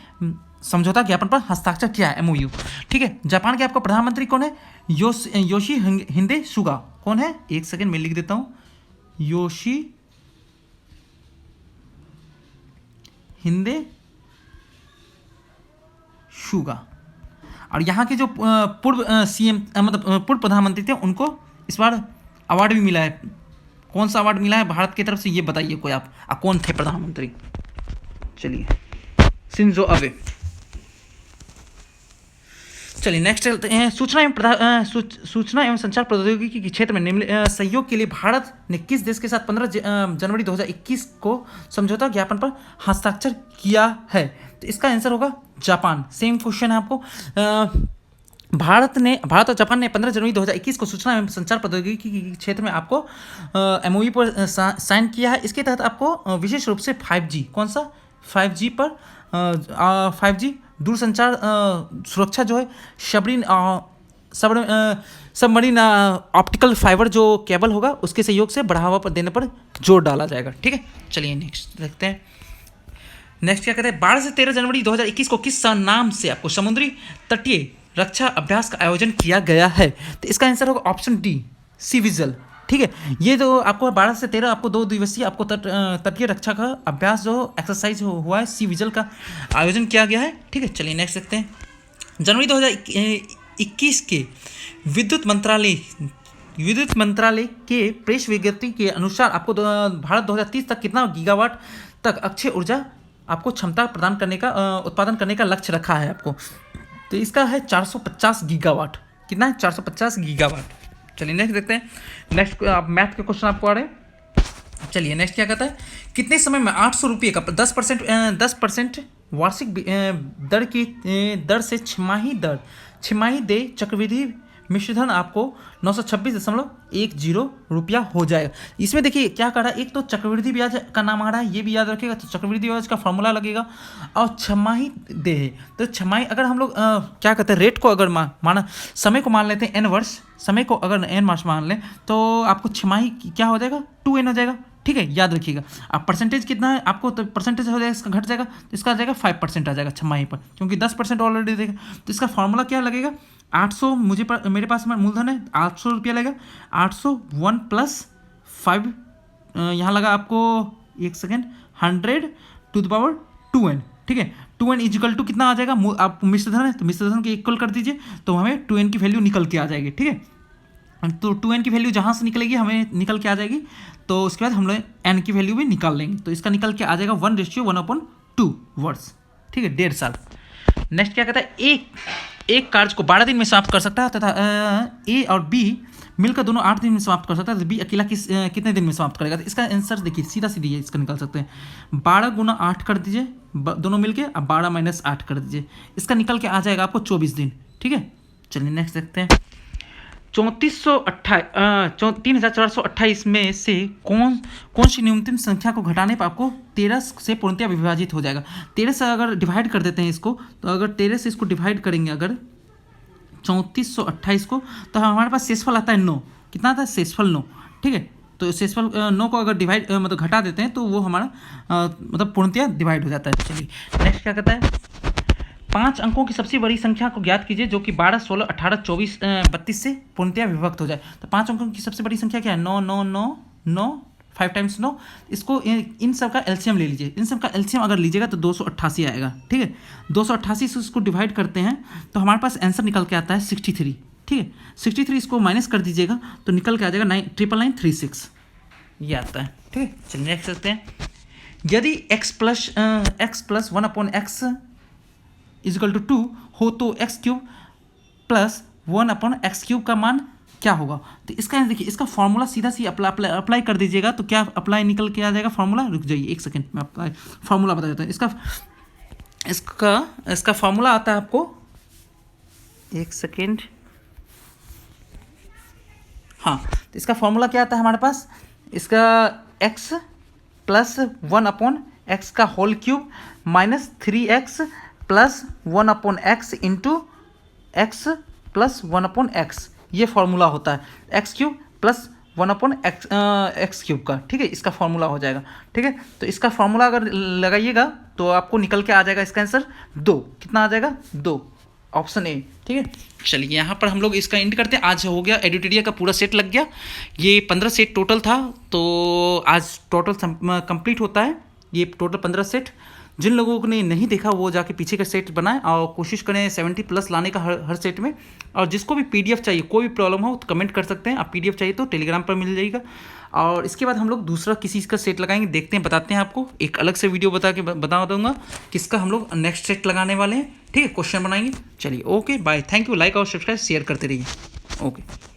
Speaker 1: समझौता ज्ञापन पर हस्ताक्षर किया है, MOU। ठीक है, जापान के आपका प्रधानमंत्री कौन है? योशी हिंदे सुगा। कौन है? एक सेकेंड मैं लिख देता हूँ, योशी हिंदे सुगा। और यहाँ के जो पूर्व CM मतलब पूर्व प्रधानमंत्री थे, उनको इस बार अवार्ड भी मिला है। कौन सा अवार्ड मिला है भारत की तरफ से, ये बताइए कोई आप, कौन थे प्रधानमंत्री? चलिए, शिंजो अबे। चलिए नेक्स्ट चलते हैं। सूचना एवं संचार प्रौद्योगिकी के क्षेत्र में निम्न सहयोग के लिए भारत ने किस देश के साथ 15 जनवरी 2021 को समझौता ज्ञापन पर हस्ताक्षर किया है? तो इसका आंसर होगा जापान। सेम क्वेश्चन है आपको। भारत और जापान ने 15 जनवरी 2021 को सूचना एवं संचार प्रौद्योगिकी के क्षेत्र में आपको MOU पर साइन किया है। इसके तहत आपको विशेष रूप से 5G, कौन सा? 5G पर 5G दूरसंचार सुरक्षा जो है, सबमरीन ऑप्टिकल फाइबर जो केबल होगा, उसके सहयोग से बढ़ावा पर देने पर जोर डाला जाएगा। ठीक है, चलिए नेक्स्ट देखते हैं। नेक्स्ट क्या कहते हैं? 12 से 13 जनवरी 2021 को किस नाम से आपको समुद्री तटीय रक्षा अभ्यास का आयोजन किया गया है? तो इसका आंसर होगा ऑप्शन डी, सी विजिल। ठीक है, ये जो आपको 12 से 13 आपको 2 दिवसीय आपको तटीय रक्षा का अभ्यास जो एक्सरसाइज हुआ है, सी विजिल का आयोजन किया गया है। ठीक है, चलिए नेक्स्ट देखते हैं। जनवरी 2021 के विद्युत मंत्रालय के प्रेस विज्ञप्ति के अनुसार आपको भारत 2030 तक कितना गीगावाट तक अक्षय ऊर्जा आपको क्षमता प्रदान करने का उत्पादन करने का लक्ष्य रखा है आपको? तो इसका है 450 गीगावाट। कितना है? 450 गीगावाट। चलिए नेक्स्ट देखते हैं। नेक्स्ट मैथ के क्वेश्चन आपको आ रहे हैं। चलिए नेक्स्ट क्या कहता है? कितने समय में 800 रुपये का 10% वार्षिक दर से छमाही दे चक्रवृद्धि मिश्रधन आपको 926.10 रुपया हो जाएगा। इसमें देखिए क्या कर रहा है, एक तो चक्रवृद्धि ब्याज का नाम आ रहा है, ये भी याद रखिएगा। तो चक्रवृद्धि ब्याज का फॉर्मूला लगेगा और छमाही दे है, तो छमाही अगर हम लोग क्या कहते हैं, रेट को अगर माना, समय को मान लेते हैं n वर्ष, समय को अगर n वर्ष मान लें तो आपको छमाही क्या हो जाएगा? 2n हो जाएगा। ठीक है, याद रखिएगा। अब परसेंटेज कितना है आपको? तो परसेंटेज हो जाएगा, इसका घट जाएगा, तो इसका आ जाएगा 5% आ जाएगा छमाही पर, क्योंकि 10% ऑलरेडी देगा। तो इसका फॉर्मूला क्या लगेगा? 800 मेरे पास मूलधन है 800 रुपया लगेगा। 800 1 + 5 यहाँ लगा आपको, एक सेकेंड, 100⁻²n। ठीक है, 2n = कितना आ जाएगा? आप मिश्रधन है तो मिश्रधन के इक्वल कर दीजिए, तो हमें 2n की वैल्यू निकल के आ जाएगी। ठीक है, तो 2n की वैल्यू जहाँ से निकलेगी हमें निकल के आ जाएगी, तो उसके बाद हम लोग n की वैल्यू भी निकाल लेंगे, तो इसका निकल के आ जाएगा 1:1/2 वर्ष। ठीक है, 1.5 साल। नेक्स्ट क्या कहता है? एक कार्य को 12 दिन में समाप्त कर सकता है तथा A और B मिलकर दोनों 8 दिन में समाप्त कर सकता है, तो B अकेला कितने दिन में समाप्त करेगा? तो इसका आंसर देखिए सीधा है, इसका निकाल सकते हैं। 12 × 8 कर दीजिए, दोनों मिलके, अब 12 - 8 कर दीजिए, इसका निकल के आ जाएगा आपको 24 दिन। ठीक है, चलिए नेक्स्ट देखते हैं। 3428 में से कौन सी न्यूनतम संख्या को घटाने पर आपको 13 से पूर्णतया विभाजित हो जाएगा? 13 से अगर डिवाइड कर देते हैं इसको, तो अगर 13 से इसको डिवाइड करेंगे अगर 3428 को, तो हमारे पास शेषफल आता है 9। कितना आता है? शेषफल 9। ठीक है, तो शेषफल 9 को अगर डिवाइड मतलब घटा देते हैं तो वो हमारा मतलब पूर्णतया डिवाइड हो जाता है। चलिए नेक्स्ट क्या कहता है? 5 अंकों की सबसे बड़ी संख्या को ज्ञात कीजिए जो कि 12, 16, 18, 24, 32 से पूर्णतया विभक्त हो जाए। तो 5 अंकों की सबसे बड़ी संख्या क्या है? 9 9 9 9 5 × 9। इसको इन सब का एलसीएम ले लीजिए। इन सब का एलसीएम अगर लीजिएगा तो 288 आएगा। ठीक है, 288 से उसको डिवाइड करते हैं तो हमारे पास आंसर निकल के आता है 63। ठीक है, 63 इसको माइनस कर दीजिएगा तो निकल के आ जाएगा 99936, ये आता है। ठीक है, चलिए नेक्स्ट करते हैं। यदि x + 1/x = 2 हो तो x³ + 1/x³ का मान क्या होगा। तो इसका देखिए, इसका फॉर्मूला सीधा सी अप्लाई कर दीजिएगा तो क्या अप्लाई निकल के आ जाएगा फॉर्मूला। रुक जाइए एक सेकेंड, मैं अप्लाई फॉर्मूला बता देता हूँ। इसका फॉर्मूला आता है आपको, एक सेकेंड। हाँ, तो इसका फॉर्मूला क्या आता है हमारे पास, इसका x प्लस 1/x का whole cube minus 3x plus 1/x into x plus 1/x, ये फॉर्मूला होता है x cube plus 1/x cube का। ठीक है, इसका फॉर्मूला हो जाएगा। ठीक है, तो इसका फॉर्मूला अगर लगाइएगा तो आपको निकल के आ जाएगा इसका आंसर 2। कितना आ जाएगा, 2, ऑप्शन ए। ठीक है, चलिए यहाँ पर हम लोग इसका एंड करते हैं। आज हो गया एडिटेरिया का पूरा सेट लग गया, ये 15 सेट टोटल था, तो आज टोटल कंप्लीट होता है ये टोटल 15 सेट। जिन लोगों ने नहीं देखा वो जाके पीछे का सेट बनाएं और कोशिश करें 70+ लाने का हर सेट में। और जिसको भी पीडीएफ चाहिए, कोई भी प्रॉब्लम हो तो कमेंट कर सकते हैं। आप पीडीएफ चाहिए तो टेलीग्राम पर मिल जाएगा। और इसके बाद हम लोग दूसरा किसी का सेट लगाएंगे, देखते हैं, बताते हैं आपको। एक अलग से वीडियो बता दूंगा किसका हम लोग नेक्स्ट सेट लगाने वाले हैं। ठीक है, क्वेश्चन बनाएंगे। चलिए okay bye, thank you. Like और सब्सक्राइब शेयर करते रहिए। ओके।